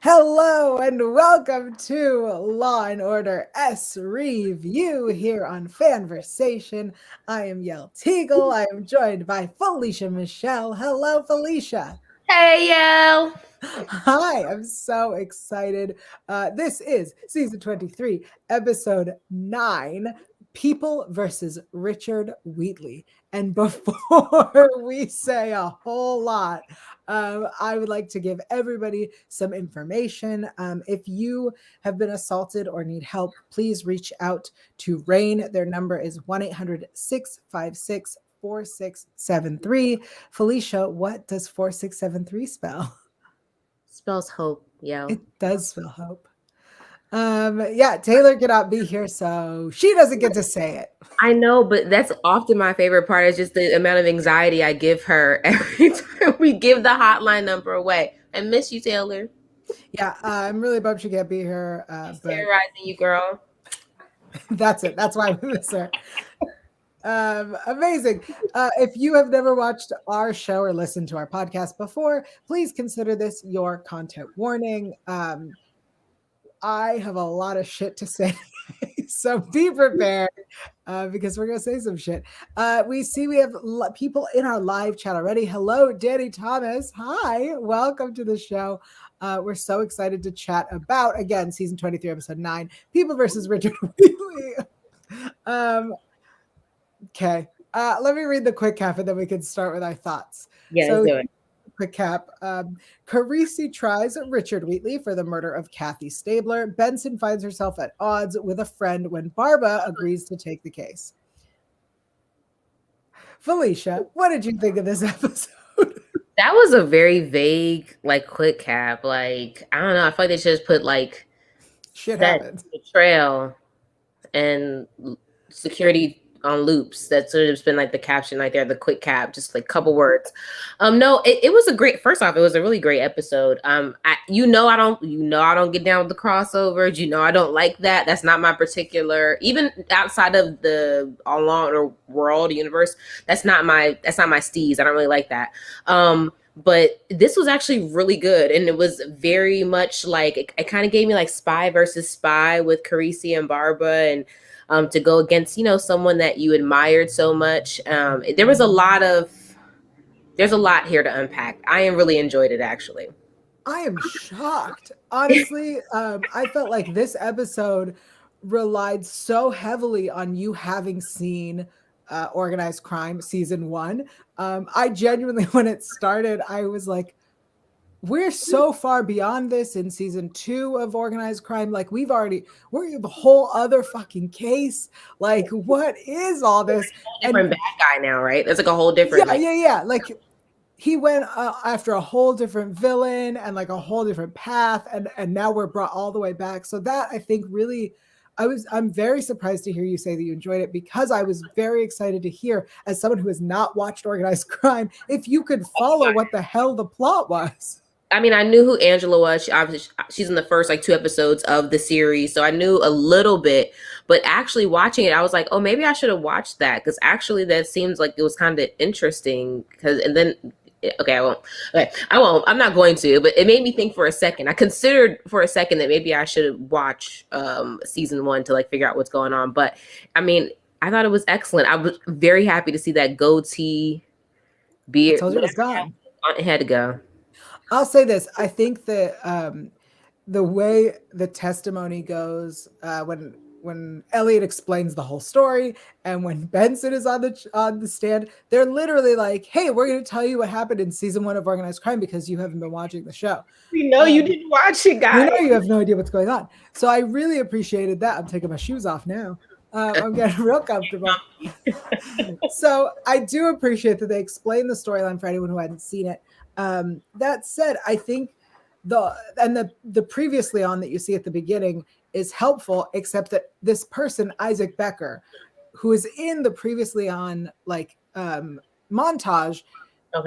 Hello and welcome to Law and Order SVU here on FANVERSATION. I am Yael Tygiel. I am joined by Felicia Michelle. Hello, Felicia. Hey, yo. Hi, I'm so excited. This is season 23, episode 9, People versus Richard Wheatley. And before we say a whole lot, I would like to give everybody some information. If you have been assaulted or need help, please reach out to RAINN. Their number is 1-800-656 4673. Felicia, what does 4673 spell? Spells hope, yo. It does spell hope. Yeah, Taylor cannot be here, so she doesn't get to say it. I know, but that's often my favorite part is just the amount of anxiety I give her every time we give the hotline number away. I miss you, Taylor. Yeah, I'm really bummed she can't be here. She's but terrorizing you, girl. that's it. That's why we miss her. Amazing. If you have never watched our show or listened to our podcast before, please consider this your content warning. I have a lot of shit to say, so be prepared because we're going to say some shit. We see we have people in our live chat already. Hello, Danny Thomas. Hi, welcome to the show. We're so excited to chat about, again, season 23, episode 9, People versus Richard Wheatley. Okay, let me read the quick cap and then we can start with our thoughts. Yeah, so, do it. Quick cap. Carisi tries Richard Wheatley for the murder of Kathy Stabler. Benson finds herself at odds with a friend when Barbara agrees to take the case. Felicia, what did you think of this episode? That was a very vague, quick cap. I don't know. I feel like they should just put shit happens. The trail and security on loops. That sort of just been the caption right there, the quick cap, just couple words. No, it was a great, first off, it was a really great episode. I don't get down with the crossovers. I don't like that. That's not my particular, even outside of the Law and Order world universe, that's not my steez. I don't really like that. But this was actually really good. And it was very much it kind of gave me spy versus spy with Carisi and Barbara, and to go against, someone that you admired so much. There's a lot here to unpack. I really enjoyed it, actually. I am shocked. Honestly, I felt like this episode relied so heavily on you having seen Organized Crime season 1. I genuinely, when it started, I was like, we're so far beyond this in season 2 of Organized Crime. We have a whole other fucking case. What is all this? Different bad guy now, right? There's a whole different. Yeah. He went after a whole different villain and a whole different path. And now we're brought all the way back. So that, I think, really, I'm very surprised to hear you say that you enjoyed it, because I was very excited to hear, as someone who has not watched Organized Crime, if you could follow what the hell the plot was. I mean, I knew who Angela was. She's in the first 2 episodes of the series, so I knew a little bit. But actually watching it, I was like, oh, maybe I should have watched that, because actually that seems like it was kind of interesting. I won't. I'm not going to. But it made me think for a second. I considered for a second that maybe I should watch season 1 to figure out what's going on. But I mean, I thought it was excellent. I was very happy to see that goatee beard. I told you it was gone. It had to go. I'll say this. I think that the way the testimony goes, when Elliot explains the whole story, and when Benson is on the stand, they're literally like, hey, we're going to tell you what happened in season 1 of Organized Crime because you haven't been watching the show. We know you didn't watch it, guys. We know you have no idea what's going on. So I really appreciated that. I'm taking my shoes off now. I'm getting real comfortable. So I do appreciate that they explained the storyline for anyone who hadn't seen it. That said, I think the previously on that you see at the beginning is helpful, except that this person, Isaac Becker, who is in the previously on montage,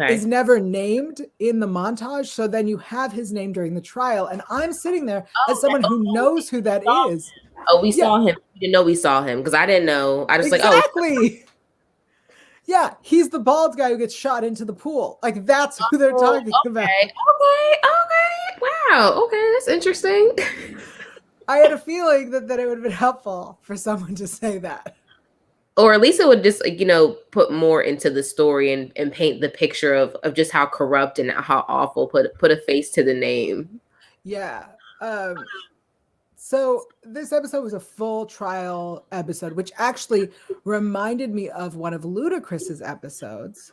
is never named in the montage. So then you have his name during the trial, and I'm sitting there as someone who knows who that is. Oh, we saw him. We didn't know we saw him, because I didn't know. I just exactly. Yeah, he's the bald guy who gets shot into the pool. That's who they're talking about. Okay. Wow. Okay, that's interesting. I had a feeling that it would have been helpful for someone to say that. Or at least it would just, put more into the story and paint the picture of just how corrupt and how awful, put a face to the name. Yeah. So this episode was a full trial episode, which actually reminded me of one of Ludacris's episodes.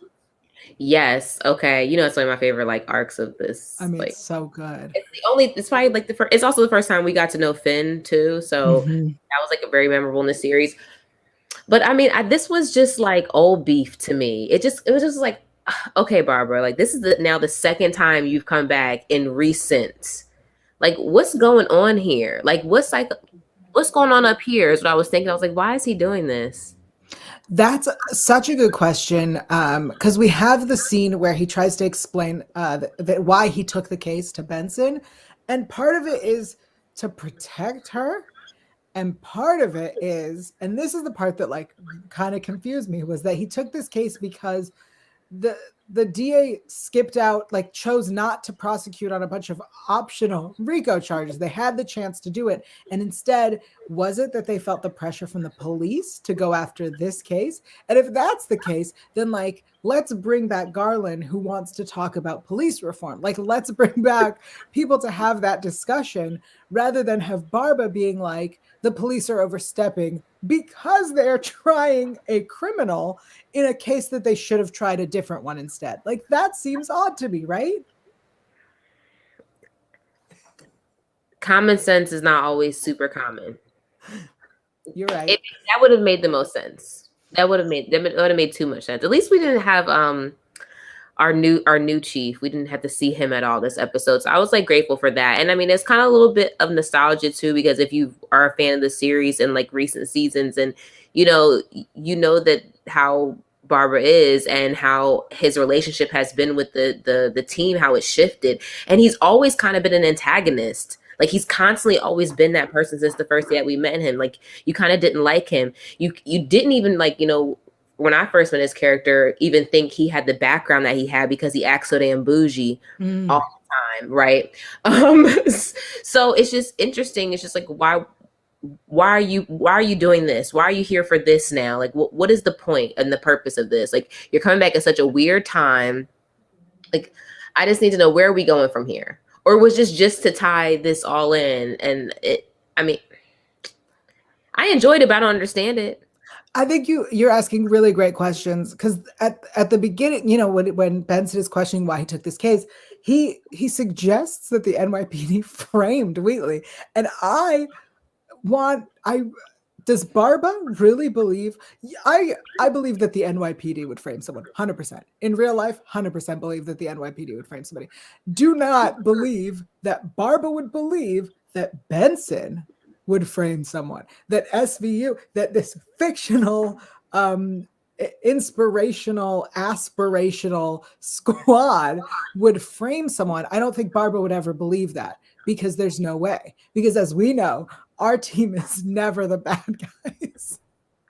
Yes. Okay. It's one of my favorite arcs of this. I mean, it's so good. It's probably the first. It's also the first time we got to know Finn too. So that was a very memorable in the series. But I mean, this was just old beef to me. It was just okay, Barbara, this is now the second time you've come back in recent. What's going on here? What's going on up here is what I was thinking. I was like, why is he doing this? That's such a good question, because we have the scene where he tries to explain why he took the case to Benson, and part of it is to protect her, and part of it is, and this is the part that kind of confused me, was that he took this case because the DA skipped out, chose not to prosecute on a bunch of optional RICO charges. They had the chance to do it. And instead, was it that they felt the pressure from the police to go after this case? And if that's the case, then let's bring back Garland, who wants to talk about police reform. Let's bring back people to have that discussion rather than have Barba being the police are overstepping because they're trying a criminal in a case that they should have tried a different one instead. That seems odd to me, right? Common sense is not always super common. You're right. That would have made the most sense. That would have made too much sense. At least we didn't have our new chief. We didn't have to see him at all this episode. So I was grateful for that. And I mean, it's kind of a little bit of nostalgia too, because if you are a fan of the series and recent seasons, and you know that how Barbara is and how his relationship has been with the team, how it shifted. And he's always kind of been an antagonist. He's constantly always been that person since the first day that we met him. You kind of didn't like him. You didn't even when I first met his character, even think he had the background that he had because he acts so damn bougie all the time, right? So it's just interesting. It's just why are you doing this? Why are you here for this now? What is the point and the purpose of this? You're coming back at such a weird time. I just need to know, where are we going from here? Or was just to tie this all in? And I enjoyed it, but I don't understand it. I think you're asking really great questions, because at the beginning, when Benson is questioning why he took this case, he suggests that the NYPD framed Wheatley, and does Barba really believe? I believe that the NYPD would frame someone 100%. In real life, 100% believe that the NYPD would frame somebody. Do not believe that Barba would believe that Benson would frame someone, that SVU, that this fictional, inspirational, aspirational squad would frame someone. I don't think Barbara would ever believe that, because there's no way. Because as we know, our team is never the bad guys.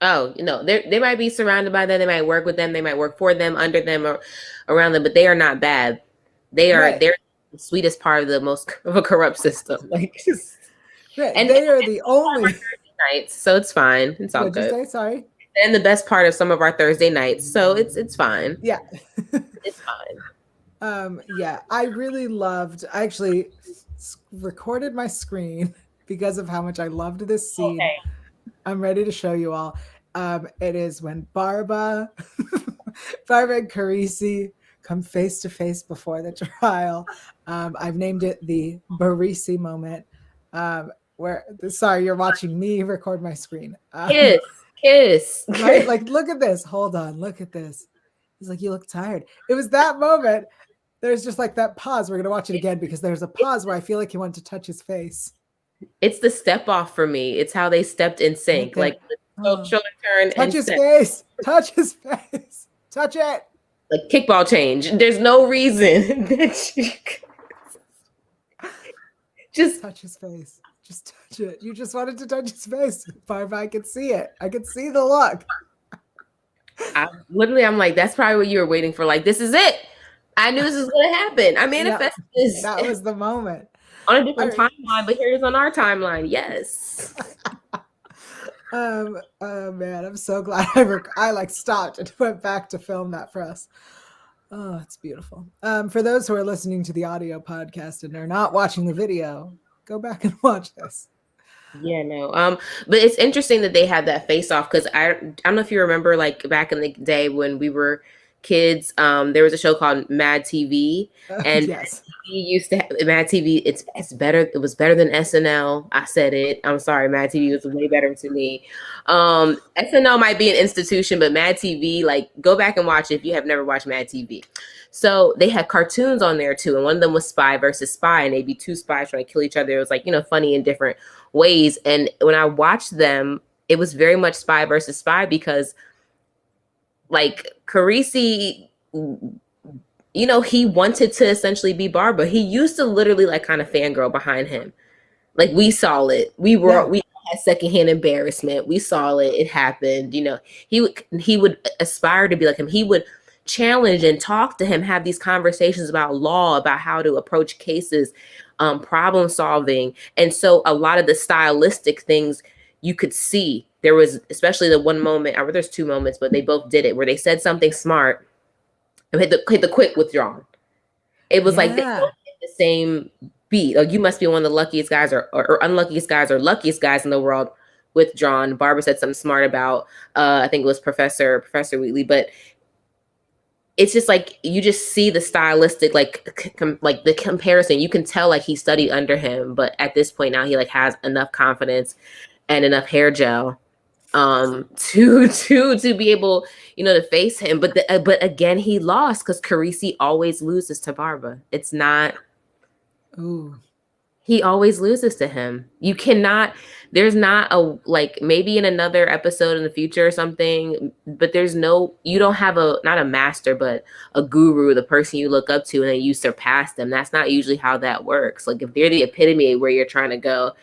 Oh, they might be surrounded by them. They might work with them. They might work for them, under them, or around them, but they are not bad. They're the sweetest part of a corrupt system. Right. And they are the only nights, so it's fine. It's all good. What'd you say? Sorry. And the best part of some of our Thursday nights, so it's fine. Yeah, it's fine. Yeah, I really loved. I actually recorded my screen because of how much I loved this scene. Okay. I'm ready to show you all. It is when Barbara and Carisi come face to face before the trial. I've named it the Barisi moment. Sorry, you're watching me record my screen. Kiss. Right? Look at this. Hold on. Look at this. He's like, you look tired. It was that moment. There's just that pause. We're going to watch it again because there's a pause where I feel like he wanted to touch his face. It's the step off for me. It's how they stepped in sync. The shoulder turn. Touch his face. Touch his face. Touch it. Kickball change. There's no reason that you just touch his face. Just touch it. You just wanted to touch his face. Barbara, I could see it. I could see the look. I'm like, that's probably what you were waiting for. This is it. I knew this was going to happen. I manifested this. That was the moment. On a different timeline, but here it is on our timeline. Yes. Oh man, I'm so glad I like stopped and went back to film that for us. Oh, it's beautiful. For those who are listening to the audio podcast and are not watching the video, go back and watch this. Yeah, no. But it's interesting that they had that face off, because I don't know if you remember, like back in the day when we were kids, there was a show called Mad TV, and yes, we used to have Mad TV. It's better. It was better than SNL. I said it. I'm sorry. Mad TV was way better to me. SNL might be an institution, but Mad TV, like, go back and watch it if you have never watched Mad TV. So they had cartoons on there too, and one of them was spy versus spy, and they'd be two spies trying to kill each other. It was like, funny in different ways. And when I watched them, it was very much spy versus spy, because like Carisi, he wanted to essentially be Barbara. He used to literally like kind of fangirl behind him. Like, we saw it. We had secondhand embarrassment. We saw it. It happened. He would aspire to be like him. He would challenge and talk to him, have these conversations about law, about how to approach cases, problem solving. And so a lot of the stylistic things you could see. There was especially the one moment, or there's two moments, but they both did it, where they said something smart and hit the quick withdrawn. It was like they both hit the same beat. Like, you must be one of the luckiest guys or unluckiest guys or luckiest guys in the world. Withdrawn. Barbara said something smart about, I think it was Professor Wheatley, but it's just like, you just see the stylistic, like the comparison. You can tell like he studied under him, but at this point now he like has enough confidence and enough hair gel to be able, to face him. But again, he lost, because Carisi always loses to Barbara. It's not. Ooh. He always loses to him. You cannot, there's not a, like, maybe in another episode in the future or something, but you don't have not a master, but a guru, the person you look up to, and then you surpass them. That's not usually how that works. Like, if they're the epitome of where you're trying to go,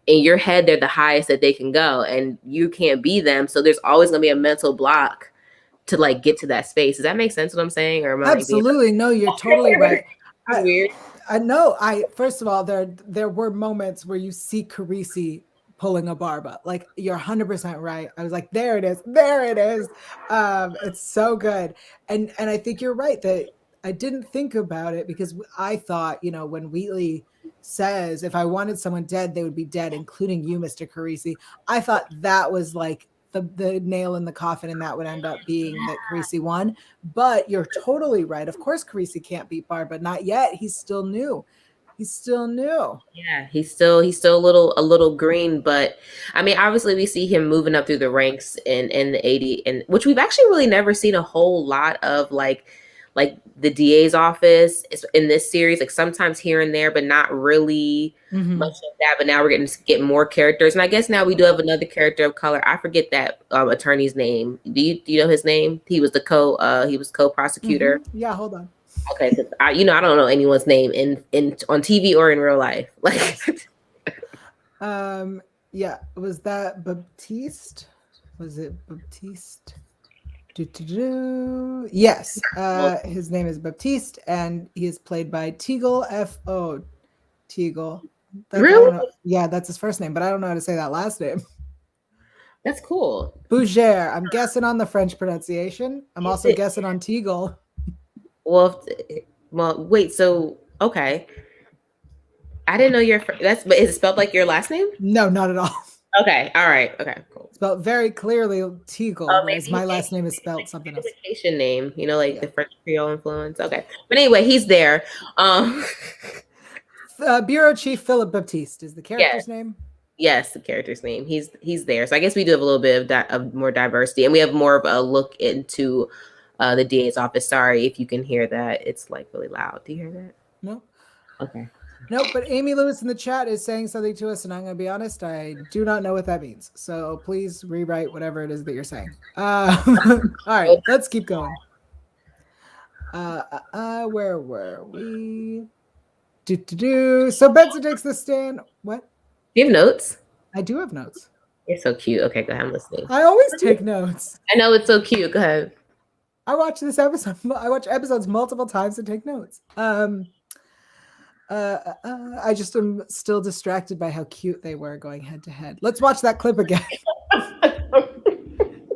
in your head, they're the highest that they can go, and you can't be them. So there's always going to be a mental block to like get to that space. Does that make sense what I'm saying? Or absolutely. No, you're totally right. Weird. I know. First of all, there were moments where you see Carisi pulling a Barbara. Like, you're 100% right. I was like, there it is. It's so good. And I think you're right that I didn't think about it, because I thought, when Wheatley says, if I wanted someone dead, they would be dead, including you, Mr. Carisi. I thought that was like the nail in the coffin, and that would end up being that Carisi won. But you're totally right. Of course, Carisi can't beat Barbara. Not yet. He's still new. Yeah, he's still a little green, but I mean, obviously we see him moving up through the ranks in the 80s, and which we've actually really never seen a whole lot of, like the DA's office in this series, like sometimes here and there, but not really much of that. But now we're getting to get more characters, and I guess now we do have another character of color. I forget that attorney's name. Do you know his name? He was co-prosecutor. Yeah, hold on. Okay, so I don't know anyone's name in on TV or in real life. Like, yeah, was that Baptiste? Was it Baptiste? Yes, his name is Baptiste, and he is played by Tygiel, F.O. Tygiel. Really? Yeah, that's his first name, but I don't know how to say that last name. That's cool. Bougere. I'm guessing on the French pronunciation. I'm also guessing on Tygiel. Well, wait. So, okay. I didn't know but is it spelled like your last name? No, not at all. Okay. All right. Okay. Cool. Spelled very clearly Tygiel, whereas my last name is spelled something else. Vacation name, the French Creole influence. Okay. But anyway, he's there. Bureau Chief Philip Baptiste is the character's name. Yes, the character's name. He's there. So I guess we do have a little bit of more diversity, and we have more of a look into the DA's office. Sorry if you can hear that. It's like really loud. Do you hear that? No. Okay. No, but Amy Lewis in the chat is saying something to us, and I'm going to be honest, I do not know what that means. So please rewrite whatever it is that you're saying. All right, let's keep going. Where were we? So Benson takes the stand. What? Do you have notes? I do have notes. You're so cute. Okay, go ahead. I'm listening. I always take notes. I know, it's so cute. Go ahead. I watch this episode. I watch episodes multiple times and take notes. I just am still distracted by how cute they were going head to head. Let's watch that clip again.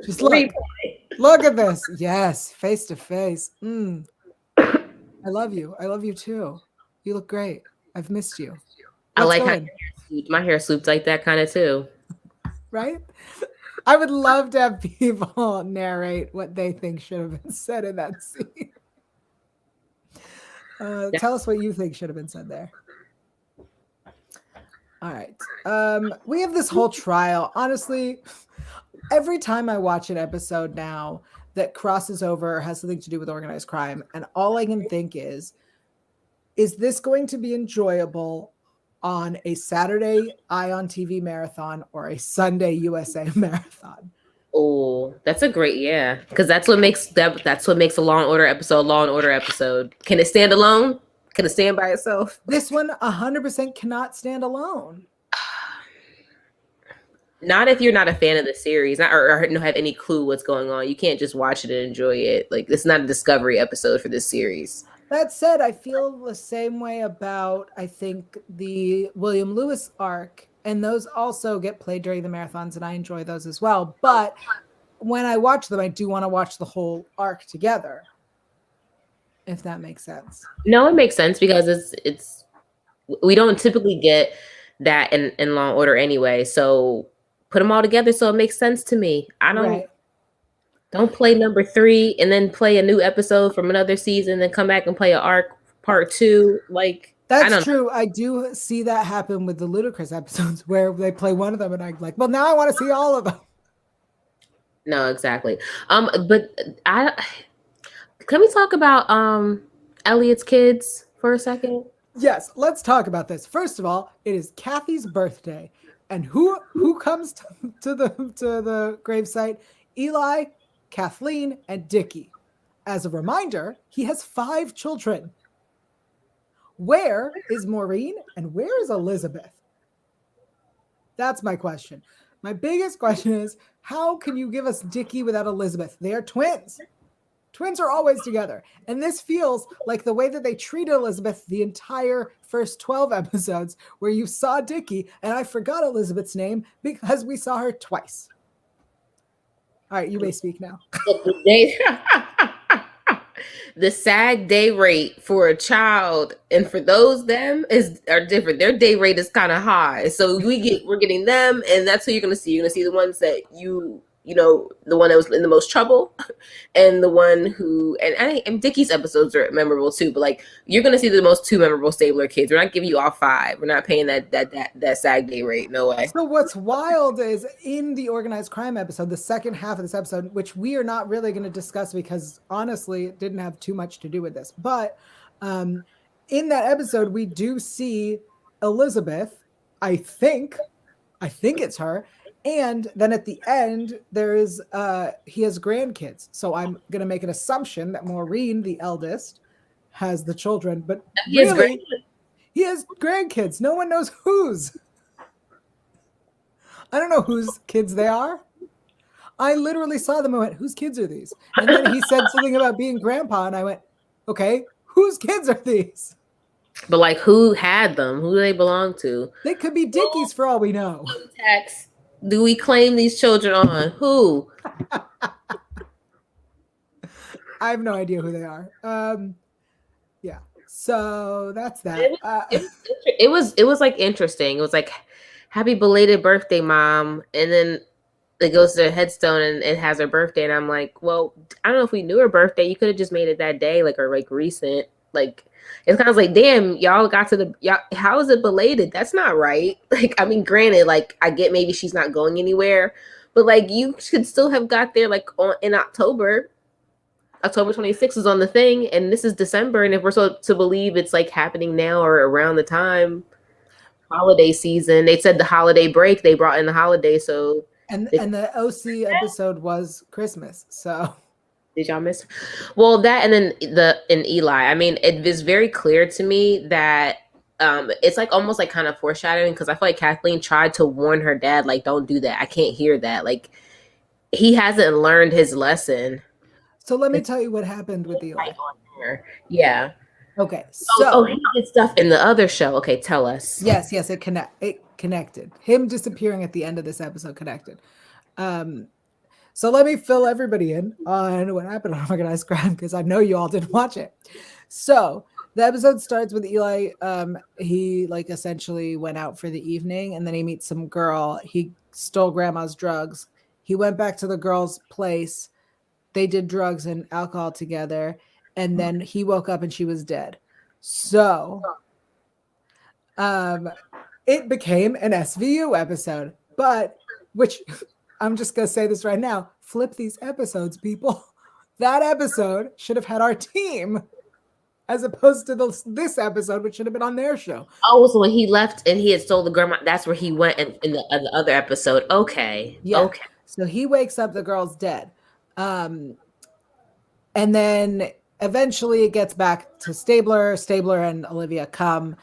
Just look at this. Yes, face to face. I love you. I love you too. You look great. I've missed you. I like how my hair swooped like that kind of too. Right? I would love to have people narrate what they think should have been said in that scene. Tell us what you think should have been said there. All right. We have this whole trial. Honestly, every time I watch an episode now that crosses over or has something to do with organized crime, and all I can think is this going to be enjoyable on a Saturday Ion TV marathon or a Sunday USA marathon? Oh, that's a great, yeah, because that's what makes a Law and Order episode. Can it stand alone? Can it stand by itself? This one 100% cannot stand alone. Not if you're not a fan of the series, or don't have any clue what's going on. You can't just watch it and enjoy it. Like, this is not a discovery episode for this series. That said, I feel the same way about, I think, the William Lewis arc, and those also get played during the marathons, and I enjoy those as well. But when I watch them, I do want to watch the whole arc together, if that makes sense. No, it makes sense because we don't typically get that in Law and Order anyway. So put them all together so it makes sense to me. I don't play number 3 and then play a new episode from another season, then come back and play an arc part 2. Like, that's true. I do see that happen with the Ludacris episodes where they play one of them and I'm like, well, now I want to see all of them. No, exactly. But can we talk about Elliot's kids for a second? Yes, let's talk about this. First of all, it is Kathy's birthday, and who comes to the gravesite? Eli, Kathleen, and Dickie. As a reminder, he has 5 children. Where is Maureen and where is Elizabeth? That's my question. My biggest question is, how can you give us Dickie without Elizabeth? They are twins. Twins are always together. And this feels like the way that they treated Elizabeth the entire first 12 episodes, where you saw Dickie, and I forgot Elizabeth's name because we saw her twice. All right, you may speak now. The SAG day rate for a child and for them are different. Their day rate is kind of high, so we're getting them, and that's who you're gonna see. You're gonna see the ones that the one that was in the most trouble, and the one who and Dickie's episodes are memorable too. But like, you're gonna see the most 2 memorable Stabler kids. We're not giving you all 5. We're not paying that SAG day rate. No way. So what's wild is in the organized crime episode, the second half of this episode, which we are not really going to discuss because honestly, it didn't have too much to do with this. But in that episode, we do see Elizabeth. I think it's her. And then at the end, there is he has grandkids. So I'm gonna make an assumption that Maureen, the eldest, has the children, but he has grandkids. No one knows whose. I don't know whose kids they are. I literally saw them and went, whose kids are these? And then he said something about being grandpa, and I went, okay, whose kids are these? But like, who had them? Who do they belong to? They could be Dickie's for all we know. Tax. Do we claim these children on? Who? I have no idea who they are. Yeah. So that's that. It was like interesting. It was like, happy belated birthday, Mom. And then it goes to their headstone and it has her birthday. And I'm like, well, I don't know if we knew her birthday. You could have just made it that day, like, or like recent. Like, it's kind of like, damn, y'all got to how is it belated? That's not right. Like, I mean, granted, like, I get maybe she's not going anywhere, but like, you should still have got there like in October. October 26th is on the thing, and this is December. And if we're so to believe it's like happening now or around the time holiday season, they said the holiday break, they brought in the holiday. So and the OC episode was Christmas. So did y'all miss? Well, that, and then in Eli, I mean, it is very clear to me that it's like almost like kind of foreshadowing, because I feel like Kathleen tried to warn her dad, like, don't do that. I can't hear that. Like, he hasn't learned his lesson. So let me tell you what happened with Eli. Yeah. Okay. So he did stuff in the other show. Okay, tell us. yes, it connected. Him disappearing at the end of this episode connected. So let me fill everybody in on what happened on Organized Crime, because I know you all didn't watch it. So the episode starts with Eli. He like essentially went out for the evening, and then he meets some girl. He stole grandma's drugs. He went back to the girl's place. They did drugs and alcohol together, and then he woke up and she was dead. So it became an SVU episode, but which I'm just going to say this right now, flip these episodes, people. That episode should have had our team as opposed to this episode, which should have been on their show. Oh, so when he left and he had stole the grandma, that's where he went in the other episode. Okay. Yeah. Okay. So he wakes up, the girl's dead. And then eventually it gets back to Stabler. Stabler and Olivia come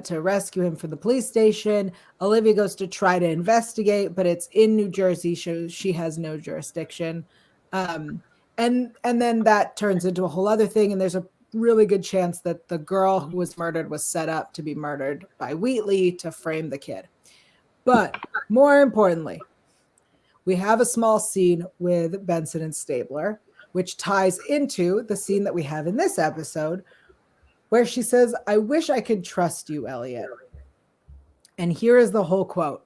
to rescue him from the police station. Olivia goes to try to investigate, but it's in New Jersey, so she has no jurisdiction. And then that turns into a whole other thing, and there's a really good chance that the girl who was murdered was set up to be murdered by Wheatley to frame the kid. But more importantly, we have a small scene with Benson and Stabler, which ties into the scene that we have in this episode, where she says, "I wish I could trust you, Elliot." And here is the whole quote.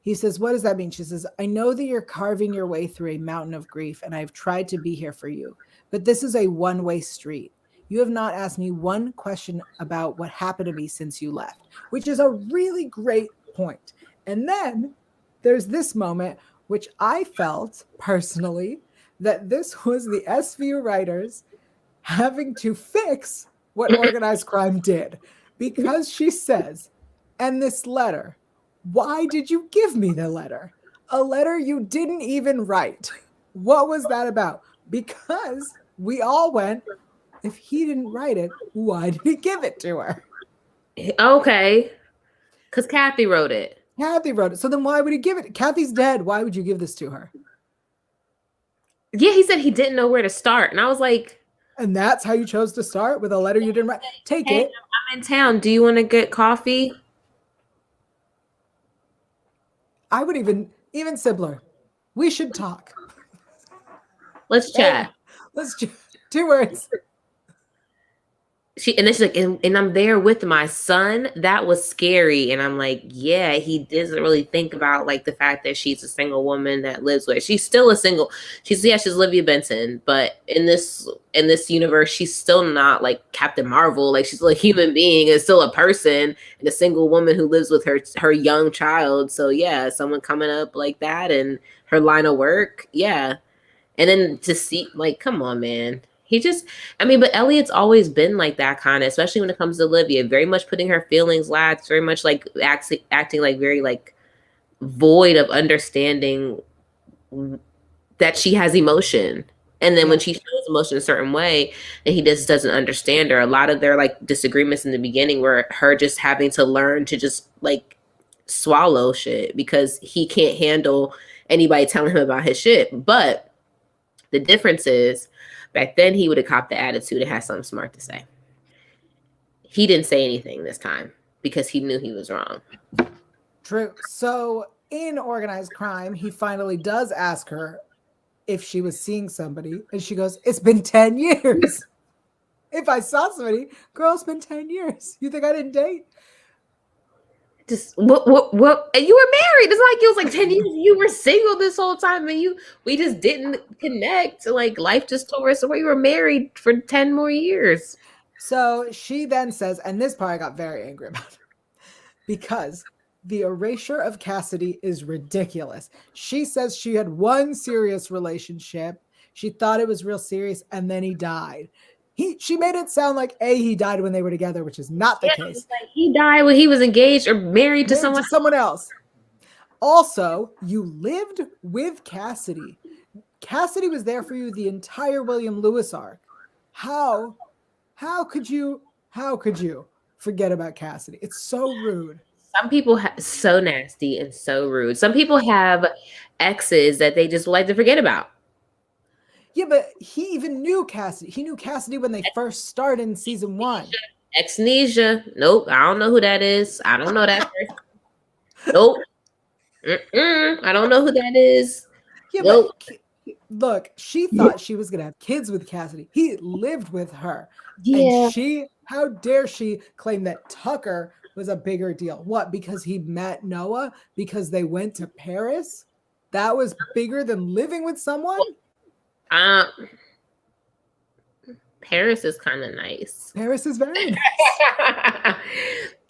He says, "What does that mean?" She says, "I know that you're carving your way through a mountain of grief, and I've tried to be here for you. But this is a one-way street. You have not asked me one question about what happened to me since you left," which is a really great point. And then there's this moment, which I felt personally that this was the SVU writers having to fix what Organized Crime did, because she says, "And this letter, why did you give me the letter? A letter you didn't even write. What was that about?" Because we all went, if he didn't write it, why did he give it to her? Okay. Because Kathy wrote it. Kathy wrote it. So then why would he give it? Kathy's dead. Why would you give this to her? Yeah, he said he didn't know where to start. And I was like... And that's how you chose to start, with a letter you didn't write? Take it. I'm in town. Do you want to get coffee? I would even simpler. We should talk. Let's chat. Hey, let's 2 words. And then she's like, and I'm there with my son. That was scary. And I'm like, yeah, he doesn't really think about like the fact that she's a single woman that lives with. She's still a single. She's Olivia Benson, but in this universe, she's still not like Captain Marvel. Like, she's still a human being and still a person, and a single woman who lives with her young child. So yeah, someone coming up like that and her line of work, yeah. And then to see, like, come on, man. But Elliot's always been like that kind of, especially when it comes to Olivia, very much putting her feelings last, very much like acting like very like void of understanding that she has emotion. And then when she shows emotion a certain way and he just doesn't understand her, a lot of their like disagreements in the beginning were her just having to learn to just like swallow shit because he can't handle anybody telling him about his shit. But the difference is, back then, he would have copped the attitude and had something smart to say. He didn't say anything this time because he knew he was wrong. True. So in Organized Crime, he finally does ask her if she was seeing somebody. And she goes, "It's been 10 years. If I saw somebody, girl, it's been 10 years. You think I didn't date?" Just what? And you were married. It's like it was like 10 years. You were single this whole time, and we just didn't connect. Like, life just tore us away. We were married for 10 more years. So she then says, and this part I got very angry about, because the erasure of Cassidy is ridiculous. She says she had one serious relationship. She thought it was real serious, and then he died. She made it sound like he died when they were together, which is not the case. Like he died when he was engaged or married to someone else. Also, you lived with Cassidy. Cassidy was there for you the entire William Lewis arc. How could you forget about Cassidy? It's so rude. Some people so nasty and so rude. Some people have exes that they just like to forget about. Yeah, but he even knew Cassidy. He knew Cassidy when they first started in season 1. Exnesia. Nope. I don't know who that is. I don't know that person. Nope. I don't know who that is. Yeah, nope. but look, she thought she was gonna have kids with Cassidy. He lived with her. Yeah. And how dare she claim that Tucker was a bigger deal? What? Because he met Noah? Because they went to Paris? That was bigger than living with someone? Paris is kind of nice. Paris is very nice.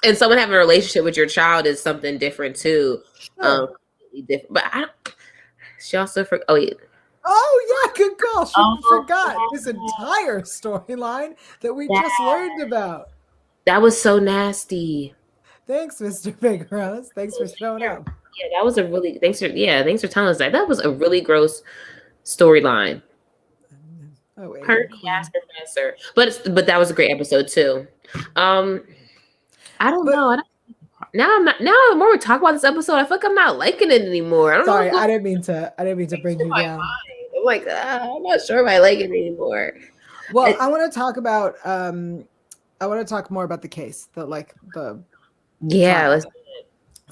And someone having a relationship with your child is something different too. Sure. Different, but she also oh yeah. Oh yeah, good call. She forgot this entire storyline that we just learned about. That was so nasty. Thanks, Mr. Big Rose. Thanks for showing up. Yeah, that was a really thanks for telling us that. That was a really gross storyline. Oh, Her professor. But that was a great episode too. I don't know. Now the more we talk about this episode, I feel like I'm not liking it anymore. I didn't mean to bring you down. I'm like, I'm not sure if I like it anymore. Well, I want to talk about more about the case. Yeah, let's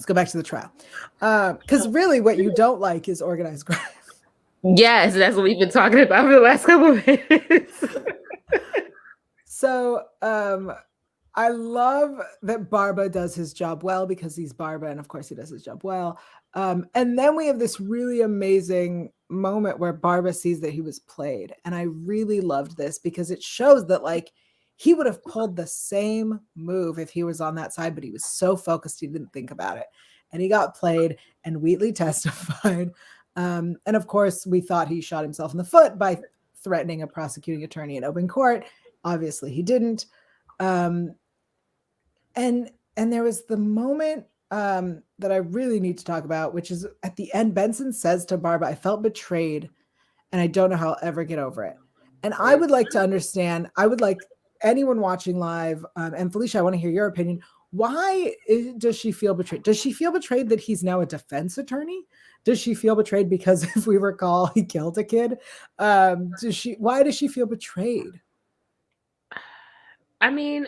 go back to the trial. Because really what you don't like is organized crime. Yes, that's what we've been talking about for the last couple of minutes. So I love that Barba does his job well because he's Barba, and of course he does his job well. And then we have this really amazing moment where Barba sees that he was played. And I really loved this because it shows that like he would have pulled the same move if he was on that side, but he was so focused he didn't think about it. And he got played, and Wheatley testified. And of course, we thought he shot himself in the foot by threatening a prosecuting attorney in open court. Obviously, he didn't. And there was the moment that I really need to talk about, which is at the end, Benson says to Barba, I felt betrayed, and I don't know how I'll ever get over it. And I would like to understand, I would like anyone watching live, and Felicia, I want to hear your opinion. Why does she feel betrayed? Does she feel betrayed that he's now a defense attorney? Does she feel betrayed because, if we recall, he killed a kid? Why does she feel betrayed? I mean,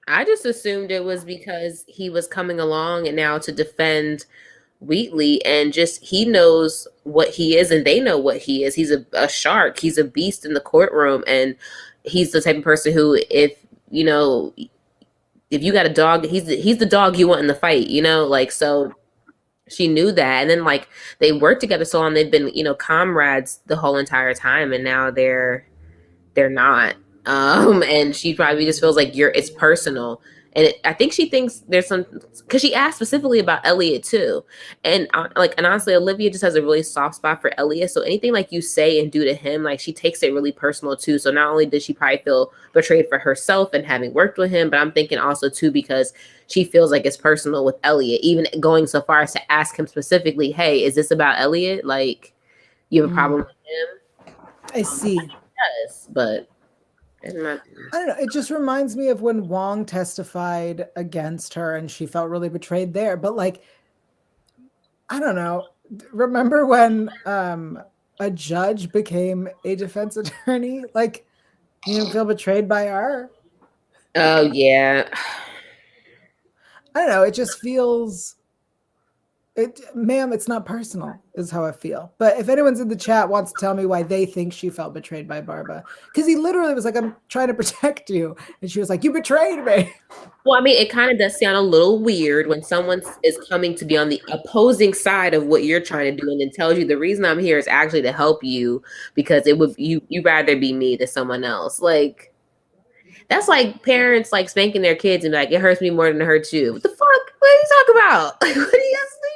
I just assumed it was because he was coming along and now to defend Wheatley, and just he knows what he is and they know what he is. He's a shark. He's a beast in the courtroom, and he's the type of person who, if you got a dog, he's the dog you want in the fight, like, so she knew that. And then like they worked together so long, they've been, comrades the whole entire time, and now they're not. And she probably just feels like it's personal. And I think she thinks there's some, because she asked specifically about Elliot too. And honestly, Olivia just has a really soft spot for Elliot. So anything like you say and do to him, like she takes it really personal too. So not only does she probably feel betrayed for herself and having worked with him, but I'm thinking also too, because she feels like it's personal with Elliot, even going so far as to ask him specifically, hey, is this about Elliot? Like, you have a problem with him? I see. Yes, but I don't know. It just reminds me of when Wong testified against her and she felt really betrayed there. But like, I don't know. Remember when a judge became a defense attorney? Like, you didn't feel betrayed by her? Oh, yeah. I don't know. It just feels... ma'am, it's not personal, is how I feel. But if anyone's in the chat wants to tell me why they think she felt betrayed by Barba, because he literally was like, I'm trying to protect you. And she was like, you betrayed me. Well, I mean, it kind of does sound a little weird when someone is coming to be on the opposing side of what you're trying to do and then tells you the reason I'm here is actually to help you because you'd rather be me than someone else. Like, that's like parents like spanking their kids and be like, it hurts me more than it hurts you. What the fuck? What are you talking about? Like, what are you guys saying?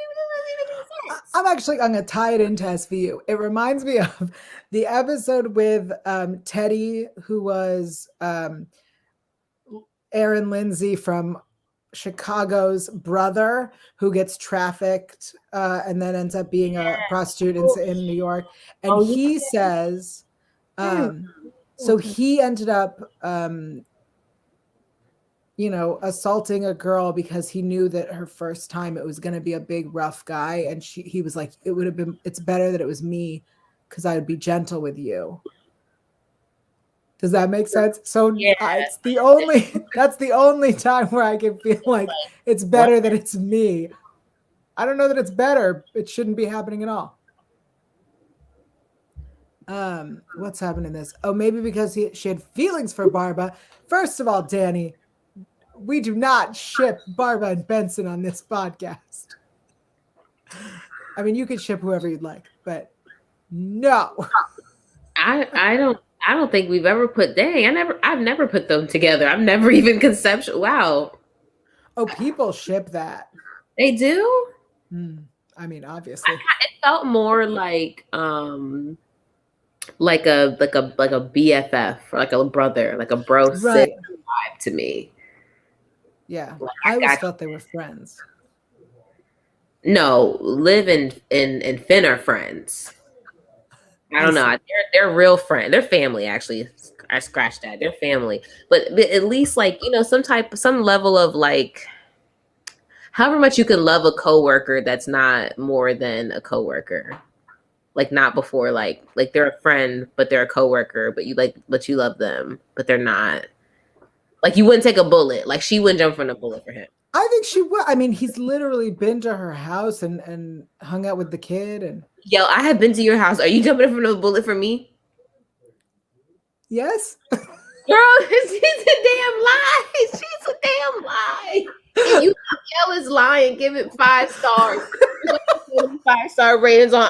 I'm going to tie it into SVU. It reminds me of the episode with Teddy, who was Aaron Lindsay from Chicago's brother, who gets trafficked and then ends up being a prostitute in New York. And he says, so he ended up assaulting a girl because he knew that her first time it was going to be a big rough guy, and he was like, it's better that it was me because I would be gentle with you. Does that make sense? So Yeah. it's the only that's the only time where I can feel like it's better that it's me. I don't know that it's better. It shouldn't be happening at all. What's happening in this? Oh, maybe because she had feelings for Barba. First of all, Danny, we do not ship Barba and Benson on this podcast. I mean, you can ship whoever you'd like, but no. I don't think we've ever put I've never put them together. I've never even conceptual. Wow. Oh, people ship that. They do? I mean, obviously. It felt more like a BFF, or like a brother, like a bro sis vibe to me. Yeah. I always felt they were friends. No, Liv and Finn are friends. I don't know. They're real friends. They're family, actually. I scratched that. They're family. But at least, like, you know, some level of, like, however much you can love a coworker that's not more than a coworker. Like, not before, like they're a friend, but they're a coworker, but you love them, but they're not. Like, you wouldn't take a bullet. Like, she wouldn't jump from a bullet for him. I think she would. I mean, he's literally been to her house and hung out with the kid. And yo, I have been to your house. Are you jumping from a bullet for me? Yes. Girl, she's a damn lie. She's a damn lie. And you Yael is lying. Give it 5 stars. 5-star ratings on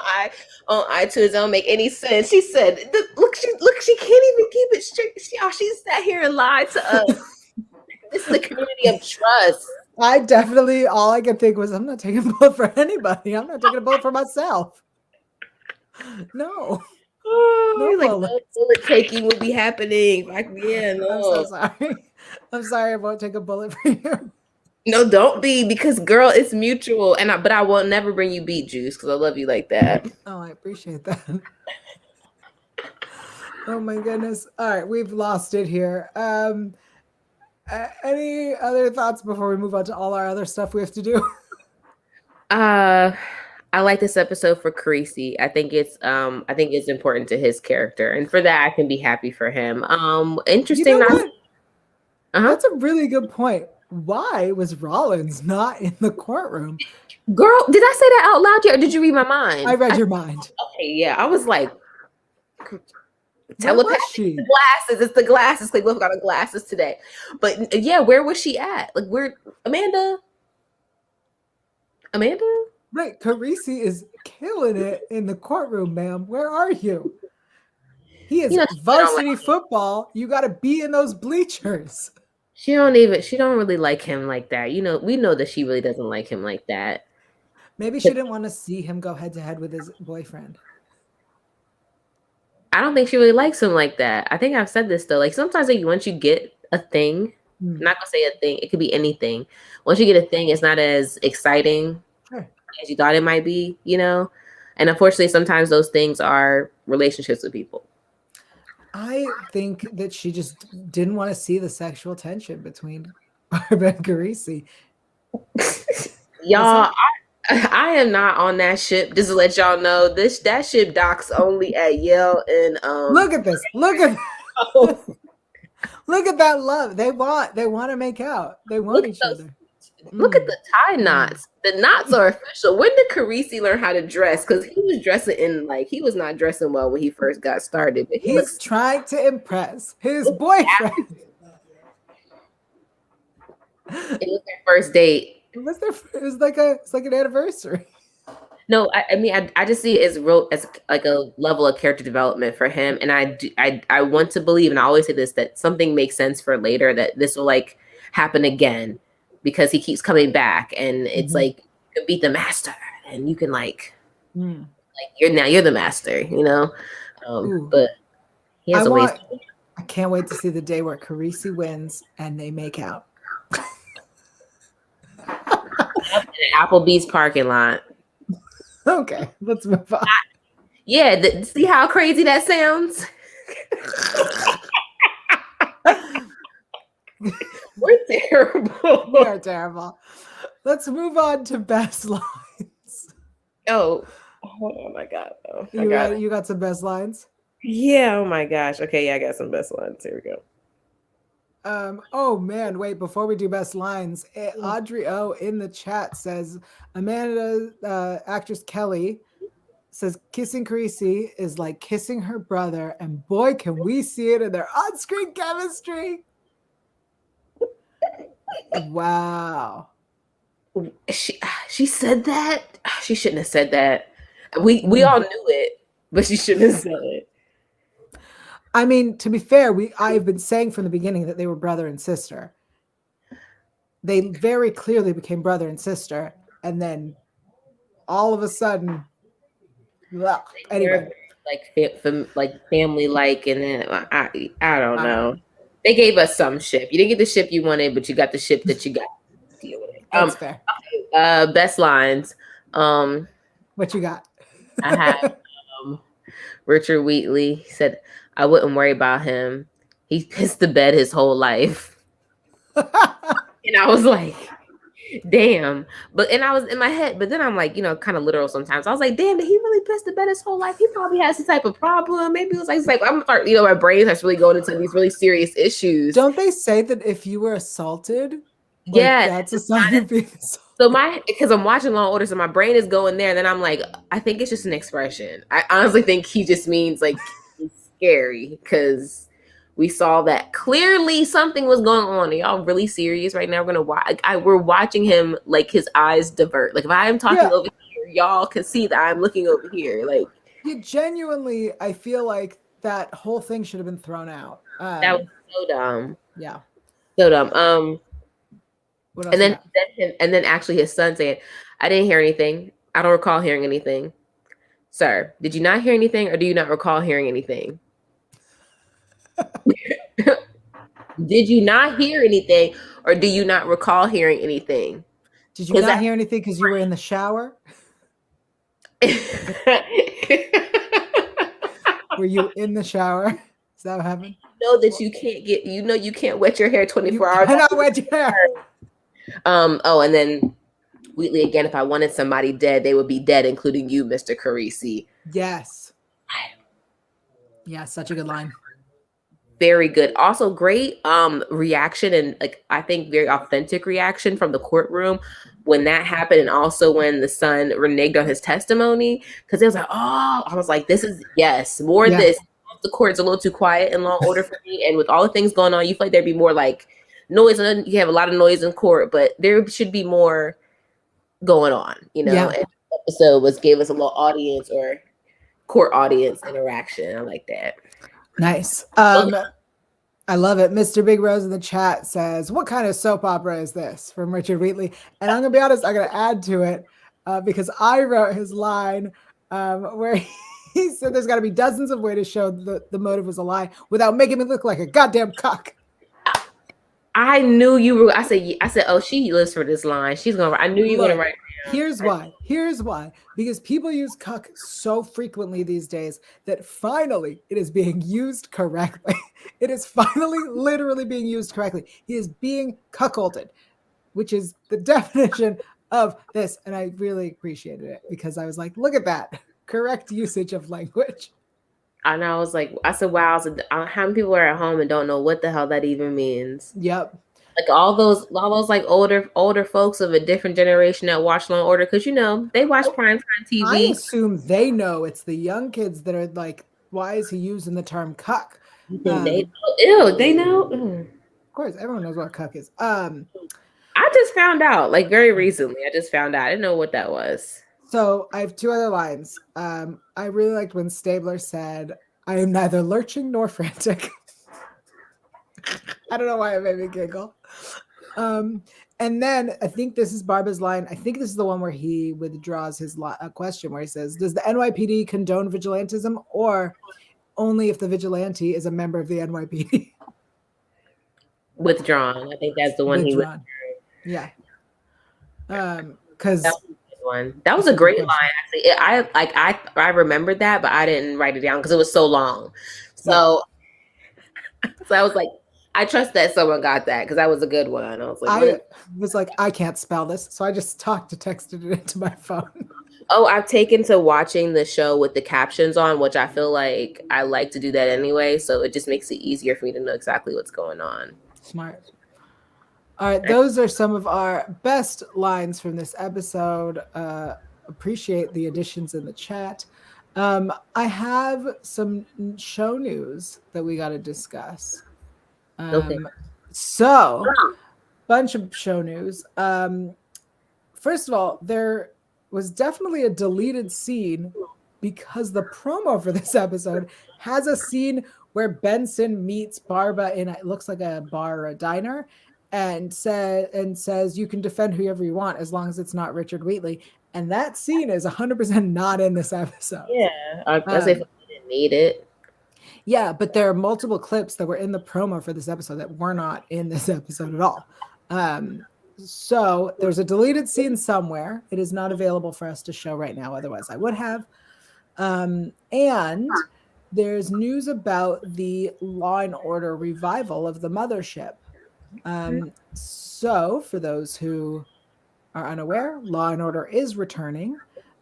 iTunes. It don't make any sense. She said, "Look, she can't even keep it straight. She sat here and lied to us. This is a community of trust." I definitely, all I could think was, I'm not taking a bullet for anybody. I'm not taking a bullet for myself. No. Oh, no, like, no bullet taking will be happening. Like, yeah, no. I'm so sorry. I'm sorry. I won't take a bullet for you. No, don't be, because girl, it's mutual. But I will never bring you beet juice because I love you like that. Oh, I appreciate that. Oh my goodness. All right, we've lost it here. Any other thoughts before we move on to all our other stuff we have to do? I like this episode for Carisi. I think it's important to his character, and for that I can be happy for him. Interesting. You know what? That's a really good point. Why was Rollins not in the courtroom? Girl, did I say that out loud yet, or did you read my mind? I read your mind. Okay, yeah. I was like, telepathy. It's the glasses. Like, we've got our glasses today. But yeah, where was she at? Like, where Amanda? Right, Carisi is killing it in the courtroom, ma'am. Where are you? He is varsity football. You got to be in those bleachers. She don't really like him like that. You know, we know that she really doesn't like him like that. Maybe she didn't want to see him go head to head with his boyfriend. I don't think she really likes him like that. I think I've said this though. Like, sometimes once you get a thing, I'm not gonna say a thing, it could be anything. Once you get a thing, it's not as exciting as you thought it might be, you know? And unfortunately, sometimes those things are relationships with people. I think that she just didn't want to see the sexual tension between Barb and Carisi. Y'all, I am not on that ship. Just to let y'all know, that ship docks only at Yael and Look at this. Look at Look at that love. They want to make out. They want each other. Look at the tie knots. The knots are official. When did Carisi learn how to dress? Because he was dressing he was not dressing well when he first got started. But he's trying to impress his boyfriend. It was their first date. It was like an anniversary. No, I mean, I just see it as like a level of character development for him, and I want to believe, and I always say this, that something makes sense for later, that this will like happen again, because he keeps coming back, and it's like, you can beat the master, and you can like you're the master, you know. But he has a ways. I can't wait to see the day where Carisi wins and they make out. In an Applebee's parking lot. Okay, let's move on. Yeah, see how crazy that sounds? We're terrible. We are terrible. Let's move on to best lines. Oh my God. You got some best lines? Yeah. Oh my gosh. Okay. Yeah, I got some best lines. Here we go. Oh man, wait, before we do best lines, Audrey O in the chat says Amanda, actress Kelly, says kissing Carisi is like kissing her brother, and boy, can we see it in their on-screen chemistry. Wow. She said that. She shouldn't have said that. We all knew it, but she shouldn't have said it. I mean, to be fair, I've been saying from the beginning that they were brother and sister. They very clearly became brother and sister, and then all of a sudden, anyway, like family like, and then I don't know. They gave us some ship. You didn't get the ship you wanted, but you got the ship that you got. That's fair. Best lines. What you got? I have Richard Wheatley said, "I wouldn't worry about him. He pissed the bed his whole life." And I was like, damn. And I was in my head, but then I'm like, kind of literal sometimes. I was like, damn, did he really piss the bed his whole life? He probably has some type of problem. Maybe it was like I'm start, my brain starts really going into these really serious issues. Don't they say that if you were assaulted, yeah, that's a sign of being assaulted? So because I'm watching Law and Order, so my brain is going there, and then I'm like, I think it's just an expression. I honestly think he just means like he's scary because we saw that clearly something was going on. Are y'all really serious right now? We're gonna watch. We're watching him like his eyes divert. Like if I am talking over here, y'all can see that I'm looking over here. Like genuinely, I feel like that whole thing should have been thrown out. That was so dumb. Yeah, so dumb. And then actually his son saying, "I didn't hear anything. I don't recall hearing anything." Sir, did you not hear anything, or do you not recall hearing anything? Did you not hear anything, or do you not recall hearing anything? Did you not hear anything because you were in the shower? Were you in the shower? Is that what happened? You can't wet your hair 24 hours. You cannot wet your hair. And then Wheatley again, if I wanted somebody dead, they would be dead, including you, Mr. Carisi. Yes. Yeah, such a good line. Very good. Also great reaction, and like I think very authentic reaction from the courtroom when that happened, and also when the son reneged on his testimony, because it was like, oh, I was like, this is more of this. The court's a little too quiet in Law and Order for me, and with all the things going on, you feel like there'd be more like noise, and you have a lot of noise in court, but there should be more going on, And the episode gave us a little audience or court audience interaction. I like that. Nice. I love it. Mr. Big Rose in the chat says, "What kind of soap opera is this?" from Richard Wheatley. And I'm gonna be honest, I'm gonna add to it because I wrote his line where he said there's got to be dozens of ways to show the motive was a lie without making me look like a goddamn cuck. I knew you were. I said, oh, she lives for this line. She's gonna. I knew you were gonna write. Here's why. Because people use cuck so frequently these days that finally it is being used correctly. It is finally literally being used correctly. He is being cuckolded, which is the definition of this. And I really appreciated it because I was like, look at that. Correct usage of language. And I was like, I said, wow. So how many people are at home and don't know what the hell that even means? Yep. Like all those like older folks of a different generation that watch Law and Order, because they watch primetime TV. I assume they know. It's the young kids that are like, why is he using the term cuck? They know. Of course, everyone knows what cuck is. I just found out, like very recently. I didn't know what that was. So I have two other lines. I really liked when Stabler said, "I am neither lurching nor frantic." I don't know why it made me giggle. And then I think this is Barbara's line. I think this is the one where he withdraws his question where he says, "Does the NYPD condone vigilantism or only if the vigilante is a member of the NYPD?" Withdrawn. I think that's the one he withdrew. Yeah. Because that was a great line. Actually, I remembered that, but I didn't write it down because it was so long. So I was like, I trust that someone got that because that was a good one. I was like, I can't spell this, so I just texted it into my phone. Oh, I've taken to watching the show with the captions on, which I feel like I like to do that anyway. So it just makes it easier for me to know exactly what's going on. Smart. All right, those are some of our best lines from this episode. Appreciate the additions in the chat. I have some show news that we got to discuss. Okay. So, bunch of show news. First of all, there was definitely a deleted scene because the promo for this episode has a scene where Benson meets Barba in it looks like a bar or a diner, and says you can defend whoever you want as long as it's not Richard Wheatley. And that scene is 100% not in this episode. Yeah, I say we didn't need it. Yeah, but there are multiple clips that were in the promo for this episode that were not in this episode at all. So there's a deleted scene somewhere. It is not available for us to show right now. Otherwise, I would have. And there's news about the Law and Order revival of the Mothership. So for those who are unaware, Law and Order is returning.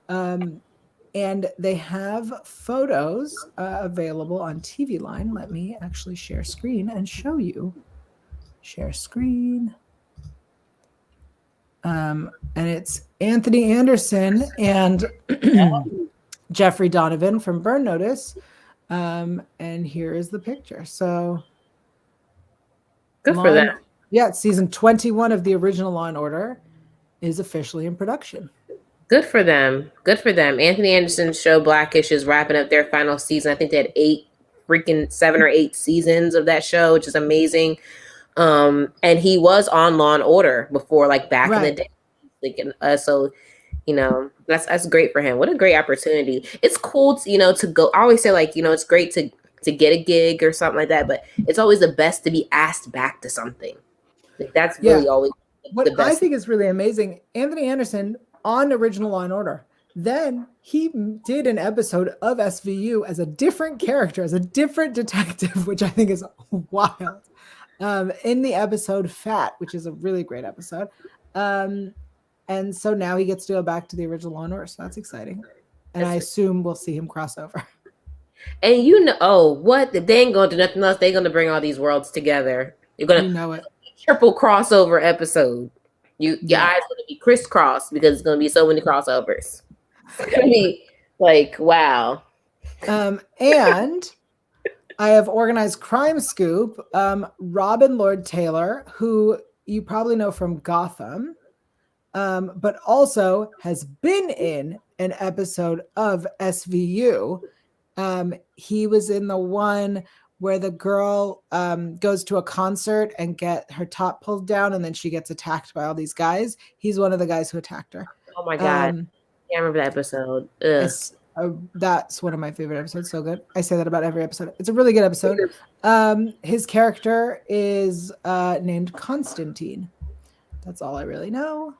And they have photos available on TV Line. Let me actually share screen and show you. Share screen. And it's Anthony Anderson and Jeffrey Donovan from Burn Notice. And here is the picture. So good for them. Yeah, season 21 of the original Law and Order is officially in production. Good for them. Good for them. Anthony Anderson's show Blackish is wrapping up their final season. I think they had 7 or 8 seasons of that show, which is amazing. And he was on Law and Order before, like back in the day. So, you know, that's great for him. What a great opportunity. It's cool to, to go. I always say, like, it's great to get a gig or something like that, but it's always the best to be asked back to something. Like, that's really always what the best. I think is really amazing. Anthony Anderson on original Law and Order. Then he did an episode of SVU as a different character, as a different detective, which I think is wild. In the episode Fat, which is a really great episode. And so now he gets to go back to the original Law and Order. So that's exciting. And I assume we'll see him cross over. And what? If they ain't going to do nothing else, they're going to bring all these worlds together. You're going to know it. Triple crossover episode. Your eyes going to be crisscrossed because it's going to be so many crossovers. It's going to be like, wow. And I have organized crime scoop. Robin Lord Taylor, who you probably know from Gotham, but also has been in an episode of SVU. He was in the one where the girl goes to a concert and get her top pulled down, and then she gets attacked by all these guys. He's one of the guys who attacked her. Oh my God. I can't remember that episode. That's one of my favorite episodes. So good. I say that about every episode. It's a really good episode. His character is named Constantine. That's all I really know.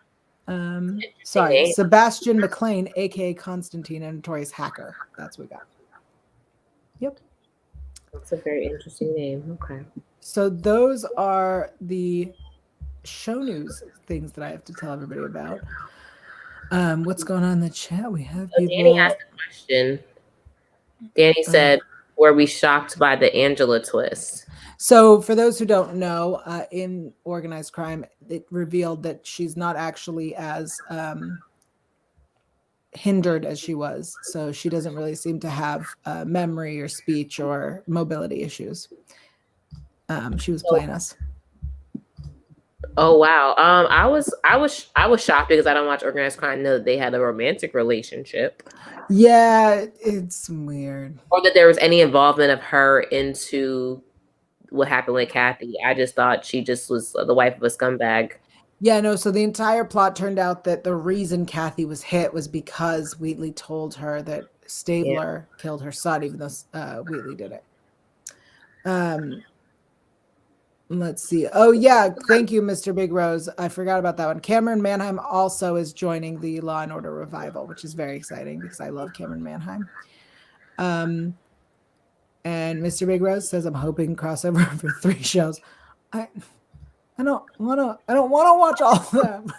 Sorry, Sebastian McLean, aka Constantine, a notorious hacker. That's what we got. Yep. That's a very interesting name. Okay. So those are the show news things that I have to tell everybody about. What's going on in the chat? We have people. Danny asked a question. Danny said, were we shocked by the Angela twist? So for those who don't know, in Organized Crime, it revealed that she's not actually as hindered as she was. So she doesn't really seem to have memory or speech or mobility issues. She was playing us. Oh wow. I was shocked because I don't watch Organized Crime. Know that they had a romantic relationship. Yeah, it's weird. Or that there was any involvement of her into what happened with Kathy. I just thought she just was the wife of a scumbag. Yeah, no, so the entire plot turned out that the reason Kathy was hit was because Wheatley told her that Stabler killed her son, even though Wheatley did it. Let's see. Oh, yeah. Thank you, Mr. Big Rose. I forgot about that one. Cameron Manheim also is joining the Law and Order revival, which is very exciting because I love Cameron Manheim. And Mr. Big Rose says, I'm hoping crossover for 3 shows. I don't want to watch all of them.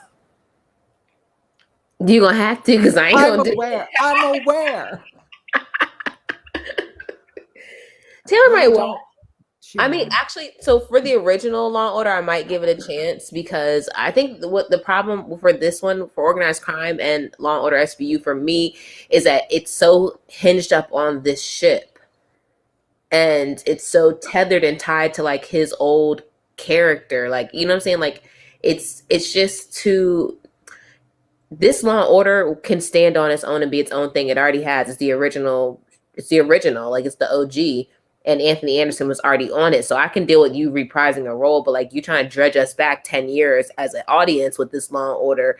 You gonna have to, because I ain't I'm gonna do aware. I'm aware. Taylor might don't. won't. I mean, actually, so for the original Law and Order, I might give it a chance because I think what the problem for this one, for organized crime and Law and Order SVU for me, is that it's so hinged up on this ship, and it's so tethered and tied to like his old character. Like, you know what I'm saying? Like, it's just too. This Law and Order can stand on its own and be its own thing. It already has. It's the original. It's the original. Like, it's the OG. And Anthony Anderson was already on it. So I can deal with you reprising a role, but like you trying to dredge us back 10 years as an audience with this Law and Order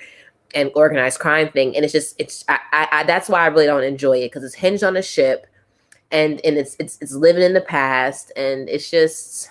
and organized crime thing. And it's just, that's why I really don't enjoy it, because it's hinged on a ship and it's living in the past. And it's just.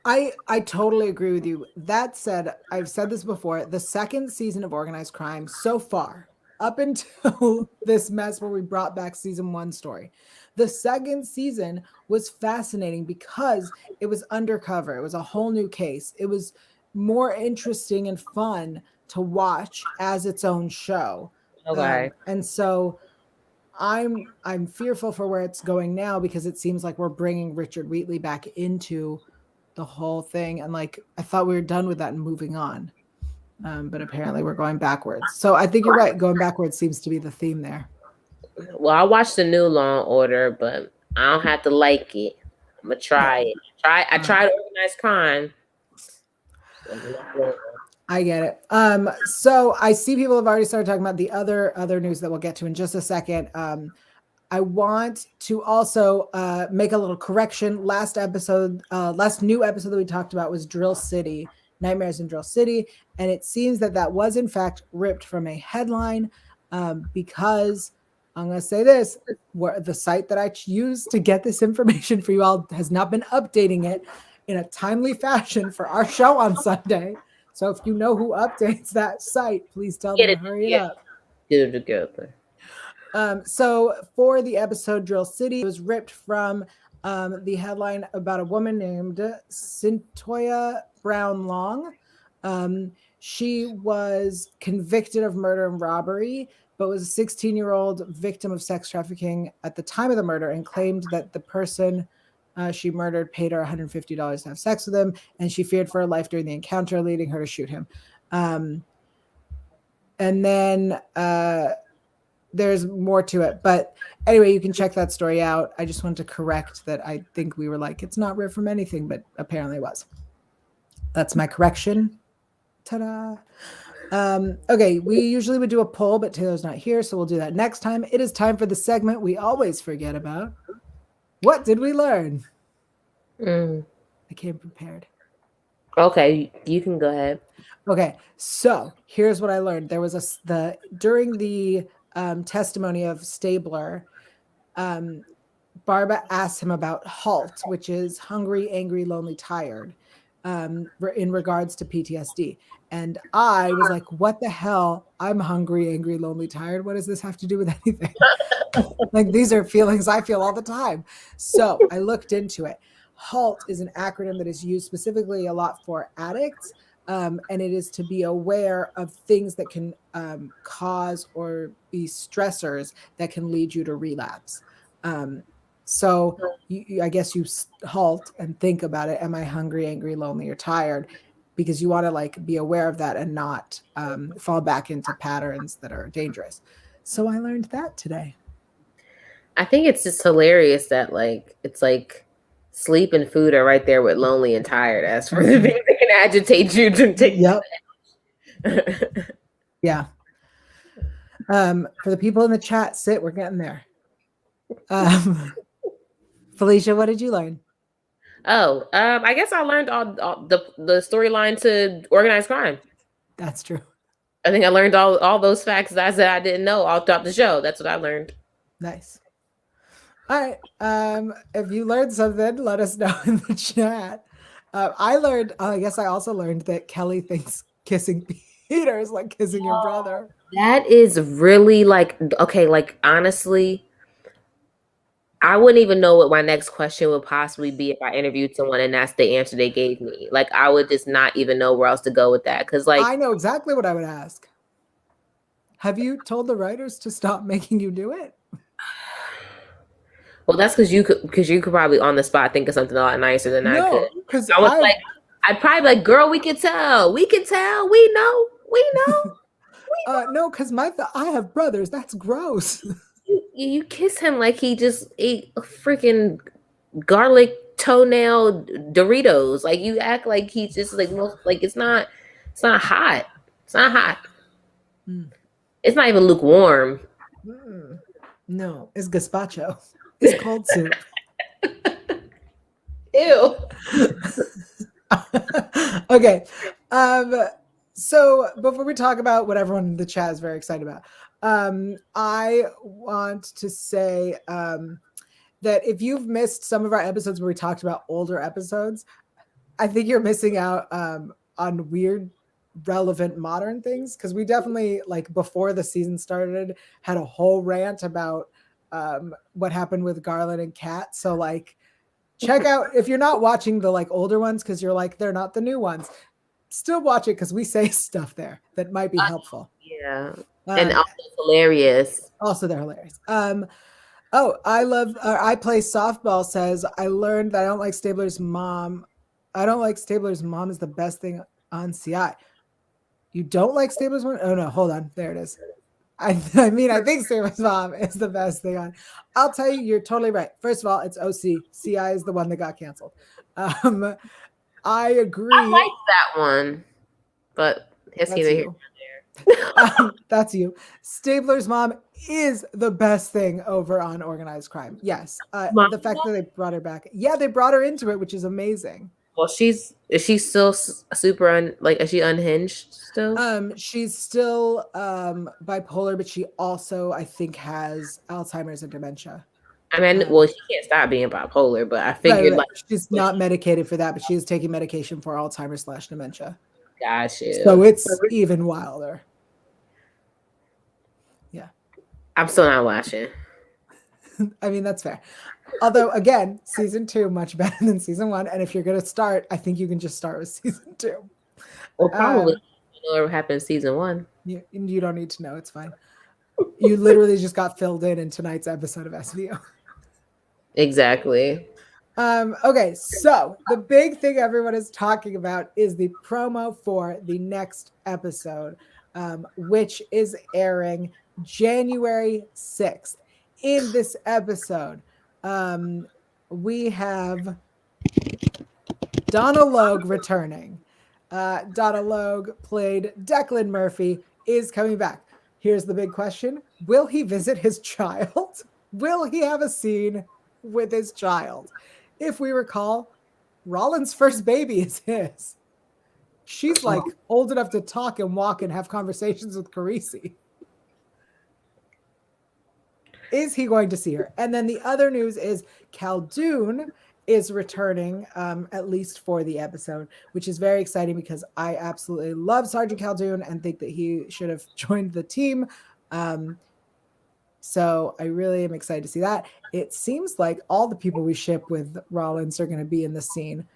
I totally agree with you. That said, I've said this before, the second season of Organized Crime so far, up until this mess where we brought back season 1 story, the second season was fascinating because it was undercover. It was a whole new case. It was more interesting and fun to watch as its own show. Okay. And so I'm fearful for where it's going now, because it seems like we're bringing Richard Wheatley back into the whole thing. And like, I thought we were done with that and moving on. But apparently we're going backwards. So I think you're right. Going backwards seems to be the theme there. Well, I watched the new Law and Order, but I don't have to like it. I'm gonna try it. I tried organized crime. I get it. So I see people have already started talking about the other news that we'll get to in just a second. I want to also make a little correction. Last new episode that we talked about was Drill City, Nightmares in Drill City. And it seems that was in fact ripped from a headline, because I'm going to say this, the site that I used to get this information for you all has not been updating it in a timely fashion for our show on Sunday. So if you know who updates that site, please tell them to hurry it up. Get it together. So for the episode Drill City, it was ripped from the headline about a woman named Cyntoia Brown Long. She was convicted of murder and robbery, but was a 16-year-old victim of sex trafficking at the time of the murder, and claimed that the person she murdered paid her $150 to have sex with him, and she feared for her life during the encounter, leading her to shoot him. And then there's more to it. But anyway, you can check that story out. I just wanted to correct that. I think we were like, it's not ripped from anything, but apparently it was. That's my correction. Ta-da. Okay, we usually would do a poll, but Taylor's not here, so we'll do that next time. It is time for the segment we always forget about. What did we learn? I came prepared. Okay, you can go ahead. Okay, so here's what I learned. There was during the testimony of Stabler, Barbara asked him about HALT, which is hungry, angry, lonely, tired, in regards to PTSD. And I was like, what the hell? I'm hungry, angry, lonely, tired. What does this have to do with anything? Like, these are feelings I feel all the time. So I looked into it. HALT is an acronym that is used specifically a lot for addicts. And it is to be aware of things that can cause or be stressors that can lead you to relapse. So I guess you halt and think about it. Am I hungry, angry, lonely, or tired? Because you want to like be aware of that and not fall back into patterns that are dangerous. So I learned that today. I think it's just hilarious that it's like sleep and food are right there with lonely and tired as for the things that can agitate you to take. Yep. Yeah. For the people in the chat, we're getting there. Felicia, what did you learn? Oh, I guess I learned all the storyline to organized crime. That's true. I think I learned all those facts that I said I didn't know all throughout the show. That's what I learned. Nice. All right. If you learned something, let us know in the chat. I guess I also learned that Kelly thinks kissing Peter is like kissing your brother. That is really honestly, I wouldn't even know what my next question would possibly be if I interviewed someone and that's the answer they gave me. Like, I would just not even know where else to go with that. Because I know exactly what I would ask. Have you told the writers to stop making you do it? Well, that's because you could probably on the spot think of something a lot nicer than I could. No, because I was like, I'd probably be like, girl, we can tell, we know, we know. No, because I have brothers. That's gross. You kiss him like he just ate a freaking garlic toenail Doritos. Like you act like he's just like it's not hot. It's not hot. Mm. It's not even lukewarm. No, it's gazpacho. It's cold soup. Ew. Okay. So before we talk about what everyone in the chat is very excited about, I want to say that if you've missed some of our episodes where we talked about older episodes, I think you're missing out on weird, relevant modern things, because we definitely, like, before the season started, had a whole rant about what happened with Garland and Kat. So, like, check out, if you're not watching the like older ones because you're like, they're not the new ones, still watch it because we say stuff there that might be helpful. Yeah. And also hilarious. Also, they're hilarious. I play softball says, I learned that I don't like Stabler's mom. I don't like Stabler's mom is the best thing on CI. You don't like Stabler's mom? Oh no, hold on. There it is. I think Stabler's mom is the best thing on. I'll tell you, you're totally right. First of all, it's OC. CI is the one that got canceled. I agree. I like that one, but it's either here or there. That's you. Stabler's mom is the best thing over on Organized Crime. Yes. The fact that they brought her back. Yeah, they brought her into it, which is amazing. Well, is she still super is she unhinged still? She's still bipolar, but she also, I think, has Alzheimer's and dementia. I mean, well, she can't stop being bipolar, but I figured like she's not medicated for that, but she is taking medication for Alzheimer's / dementia. Gotcha. So it's even wilder. Yeah. I'm still not watching. I mean, that's fair. Although, again, season 2 much better than season 1, and if you're gonna start, I think you can just start with season 2. Well, probably you know what happened in season 1. You don't need to know. It's fine. You literally just got filled in tonight's episode of SVU. Exactly. Okay, so the big thing everyone is talking about is the promo for the next episode, which is airing January 6th. In this episode, we have Donna Logue returning. Donna Logue, played Declan Murphy, is coming back. Here's the big question. Will he visit his child? Will he have a scene with his child? If we recall, Rollin's first baby is his. She's like old enough to talk and walk and have conversations with Carisi. Is he going to see her? And then the other news is Khaldun is returning, at least for the episode, which is very exciting because I absolutely love Sergeant Khaldun and think that he should have joined the team. So I really am excited to see that. It seems like all the people we ship with Rollins are going to be in the scene.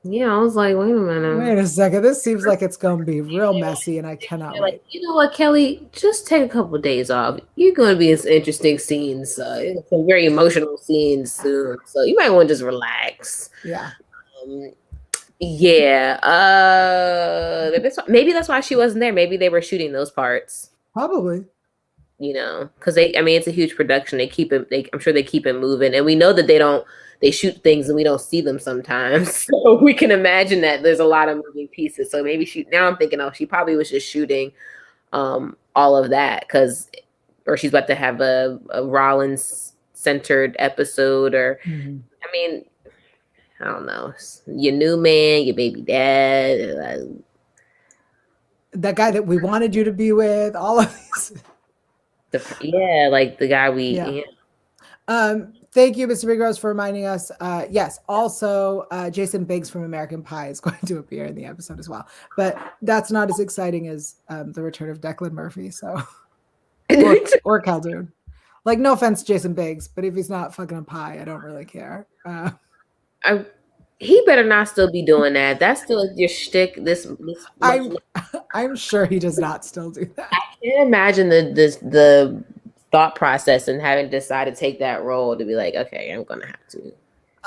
Yeah, I was like, wait a minute. Wait a second. This seems like it's going to be real messy, and I cannot wait. Like, you know what, Kelly? Just take a couple of days off. You're going to be in some interesting scenes, some very emotional scenes soon. So you might want to just relax. Yeah. Yeah. Maybe that's why she wasn't there. Maybe they were shooting those parts. Probably. You know, because it's a huge production. I'm sure they keep it moving, and we know that they shoot things and we don't see them sometimes. So we can imagine that there's a lot of moving pieces. So maybe now I'm thinking, she probably was just shooting all of that or she's about to have a Rollins centered episode I mean, I don't know. Your new man, your baby dad. That guy that we wanted you to be with, all of these. Like the guy we. Yeah. Thank you, Mr. Big Rose, for reminding us. Yes, also Jason Biggs from American Pie is going to appear in the episode as well. But that's not as exciting as the return of Declan Murphy, so or Khaldun. Like, no offense, Jason Biggs, but if he's not fucking a pie, I don't really care. He better not still be doing that. That's still your shtick. I'm sure he does not still do that. I can't imagine the thought process and having decided to take that role to be like, okay, I'm gonna have to.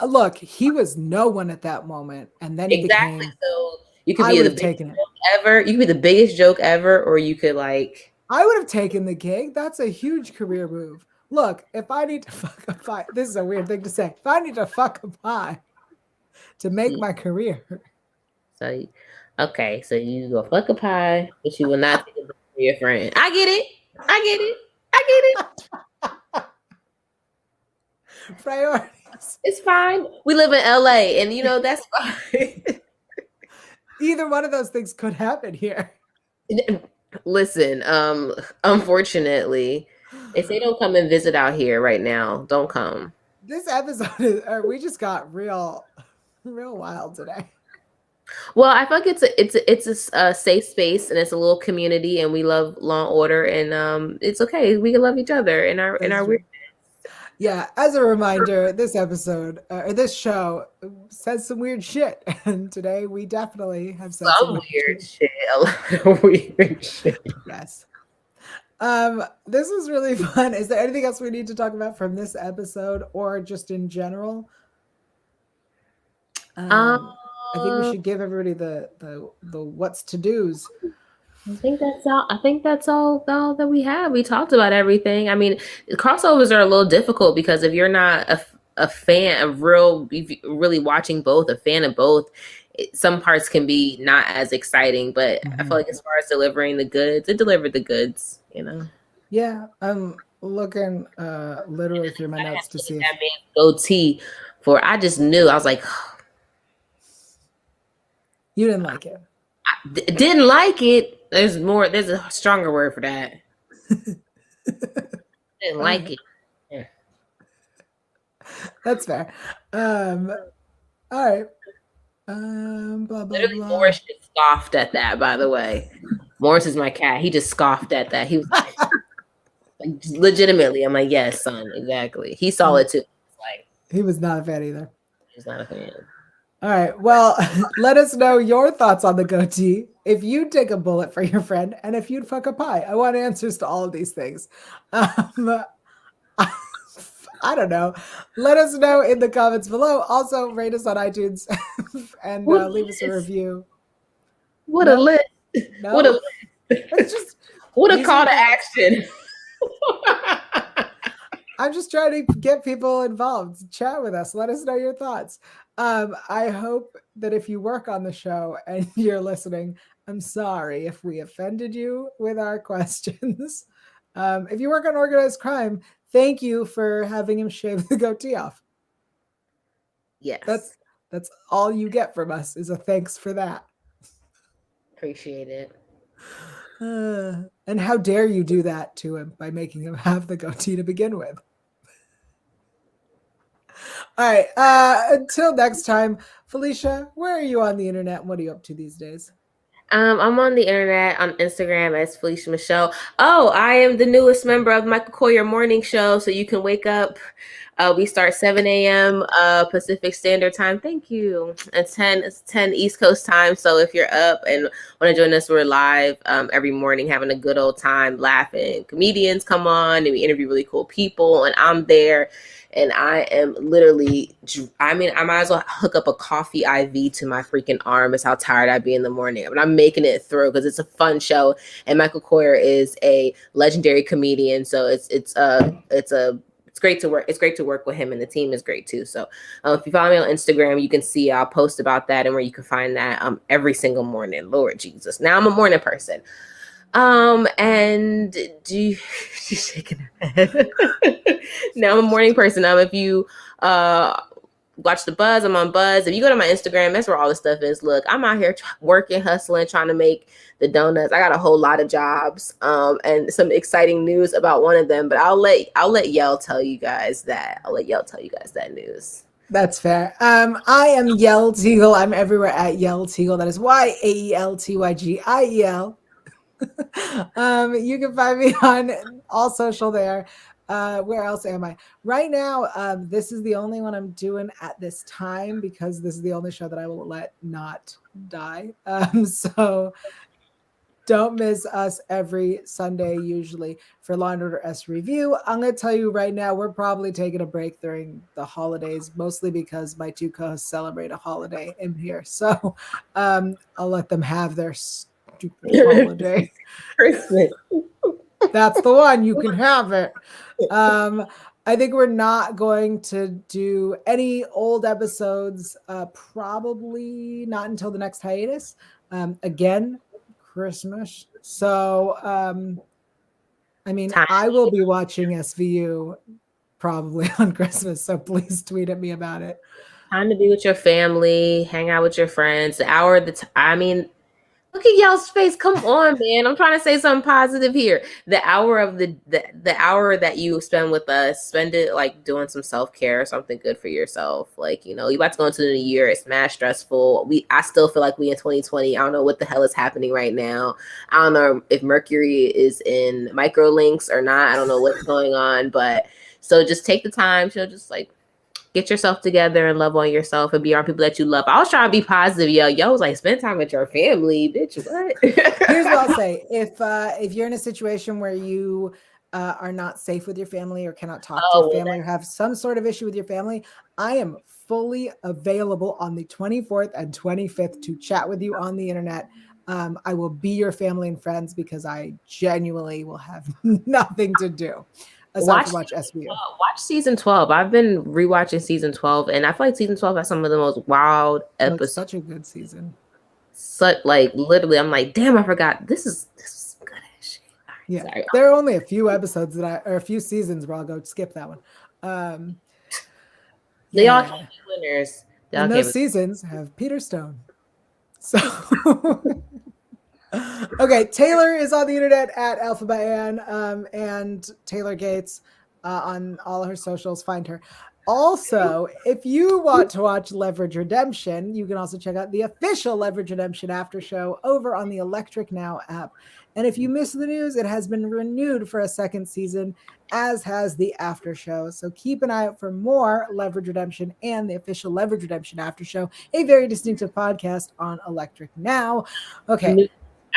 Look, he was no one at that moment, and then he Exactly. became. So you could I be would the have biggest taken it. joke ever. You could be the biggest joke ever, or you could like. I would have taken the gig. That's a huge career move. Look, if I need to fuck a pie, this is a weird thing to say. If I need to fuck a pie to make my career, So, okay, so you go fuck a pie, but you will not take it for your friend. I get it. I get it. I get it. priorities. It's fine. We live in LA, and you know that's fine. Either one of those things could happen here. Listen, unfortunately, if they don't come and visit out here right now, don't come. This episode is, we just got real wild today. Well, I feel like it's a safe space and it's a little community, and we love Law and Order, and it's okay. We can love each other in our weird. Yeah, as a reminder, this episode or this show says some weird shit, and today we definitely have said some weird shit. A lot of weird shit. Yes. This was really fun. Is there anything else we need to talk about from this episode, or just in general? I think we should give everybody the what's to dos. I think that's all. I think that's all that we have. We talked about everything. I mean, crossovers are a little difficult because if you're not a fan of really watching both, a fan of both, some parts can be not as exciting. But I feel like as far as delivering the goods, it delivered the goods. You know. Yeah, I'm looking literally through my notes to see if that man's goatee. For I just knew I was like, you didn't like it. Didn't like it. There's a stronger word for that. Didn't like it. Yeah. That's fair. All right. Blah, blah, blah. Morris just scoffed at that, by the way. Morris is my cat. He just scoffed at that. He was like, legitimately. I'm like, yes, son, exactly. He saw it too. Like, he was not a fan either. He's not a fan. All right. Well, let us know your thoughts on the goatee. If you'd take a bullet for your friend, and if you'd fuck a pie. I want answers to all of these things. I don't know. Let us know in the comments below. Also, rate us on iTunes and leave us a review. What a list. No? What a list. It's just, what a call to action. I'm just trying to get people involved. Chat with us. Let us know your thoughts. I hope that if you work on the show and you're listening, I'm sorry if we offended you with our questions. If you work on organized crime, thank you for having him shave the goatee off. Yes. That's all you get from us is a thanks for that. Appreciate it. And how dare you do that to him by making him have the goatee to begin with. All right. Until next time, Felicia, where are you on the internet and what are you up to these days? I'm on the internet on Instagram as Felicia Michelle. Oh, I am the newest member of Michael Coyer Morning Show, so you can wake up. We start 7 a.m. Pacific Standard Time. Thank you. It's 10 East Coast time. So if you're up and want to join us, we're live every morning having a good old time laughing. Comedians come on and we interview really cool people, and I'm there. And I am literally, I might as well hook up a coffee IV to my freaking arm. Is how tired I'd be in the morning. But I'm making it through because it's a fun show. And Michael Coyer is a legendary comedian. So it's great to work. It's great to work with him, and the team is great too. So if you follow me on Instagram, you can see I'll post about that and where you can find that every single morning. Lord Jesus. Now I'm a morning person. And she's shaking her head. Now I'm a morning person. If you watch the Buzz, I'm on Buzz. If you go to my Instagram, that's where all the stuff is. Look, I'm out here working, hustling, trying to make the donuts. I got a whole lot of jobs, and some exciting news about one of them. But I'll let Yael tell you guys that. I'll let Yael tell you guys that news. That's fair. I am Yael Tygiel. I'm everywhere at Yael Tygiel. That is YAELTYGIEL. You can find me on all social there. Where else am I right now? This is the only one I'm doing at this time because this is the only show that I will let not die. So Don't miss us every Sunday, usually, for Law and Order SVU. I'm going to tell you right now, we're probably taking a break during the holidays, mostly because my two co-hosts celebrate a holiday in here. So I'll let them have their stupid holiday. Christmas. That's the one. You can have it. I think we're not going to do any old episodes, probably not until the next hiatus. Again, Christmas. So, I mean, I will be watching SVU probably on Christmas. So please tweet at me about it. Time to be with your family, hang out with your friends. The hour that I mean, look at y'all's face. Come on, man. I'm trying to say something positive here. The hour of the hour that you spend with us, spend it like doing some self-care, something good for yourself. Like, you know, you about to go into the new year. It's mad stressful. I still feel like we in 2020. I don't know what the hell is happening right now. I don't know if Mercury is in microlinks or not. I don't know what's going on, but so just take the time to just like get yourself together and love on yourself and be around people that you love. I was trying to be positive, yo. Yo was like, spend time with your family, bitch. What? Here's what I'll say: if you're in a situation where you are not safe with your family or cannot talk to your family or have some sort of issue with your family, I am fully available on the 24th and 25th to chat with you on the internet. I will be your family and friends because I genuinely will have nothing to do. Watch SVU. Watch season 12. I've been rewatching season 12, and I feel like season 12 has some of the most wild episodes. It's such a good season. Like literally, I'm like, damn, I forgot. This is good as shit. Right, yeah, sorry. There are only a few episodes or a few seasons where I'll go skip that one. They all came winners. And those seasons have Peter Stone. So. Okay, Taylor is on the internet at Alpha by Ann, and Taylor Gates on all her socials. Find her. Also, if you want to watch Leverage Redemption, you can also check out the official Leverage Redemption after show over on the Electric Now app. And if you missed the news, it has been renewed for a second season, as has the after show. So keep an eye out for more Leverage Redemption and the official Leverage Redemption after show, a very distinctive podcast on Electric Now. Okay.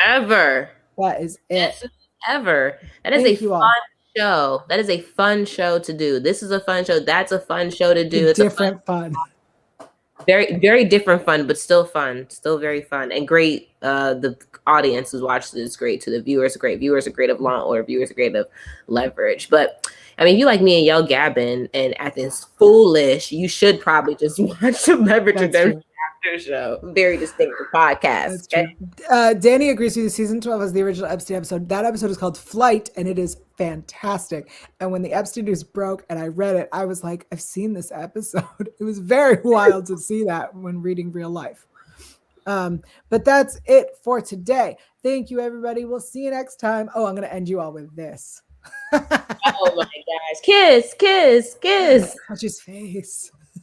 Ever. That is it. Ever. That is a fun show. That is a fun show to do. This is a fun show. That's a fun show to do. It's different fun. Very, very different fun, but still fun. Still very fun and great. The audience who's watched this is great too. The viewers are great. Viewers are great of Law and Order. Viewers are great of Leverage. But I mean, if you like me and Yael gabbing and acting foolish, you should probably just watch the Leverage Redemption show. Very distinctive podcast. Okay? Danny agrees with you. Season 12 is the original Epstein episode. That episode is called Flight, and it is fantastic. And when the Epstein news broke and I read it, I was like, I've seen this episode. It was very wild to see that when reading real life. But that's it for today. Thank you, everybody. We'll see you next time. Oh, I'm going to end you all with this. Oh my gosh. Kiss, kiss, kiss. Touch his face.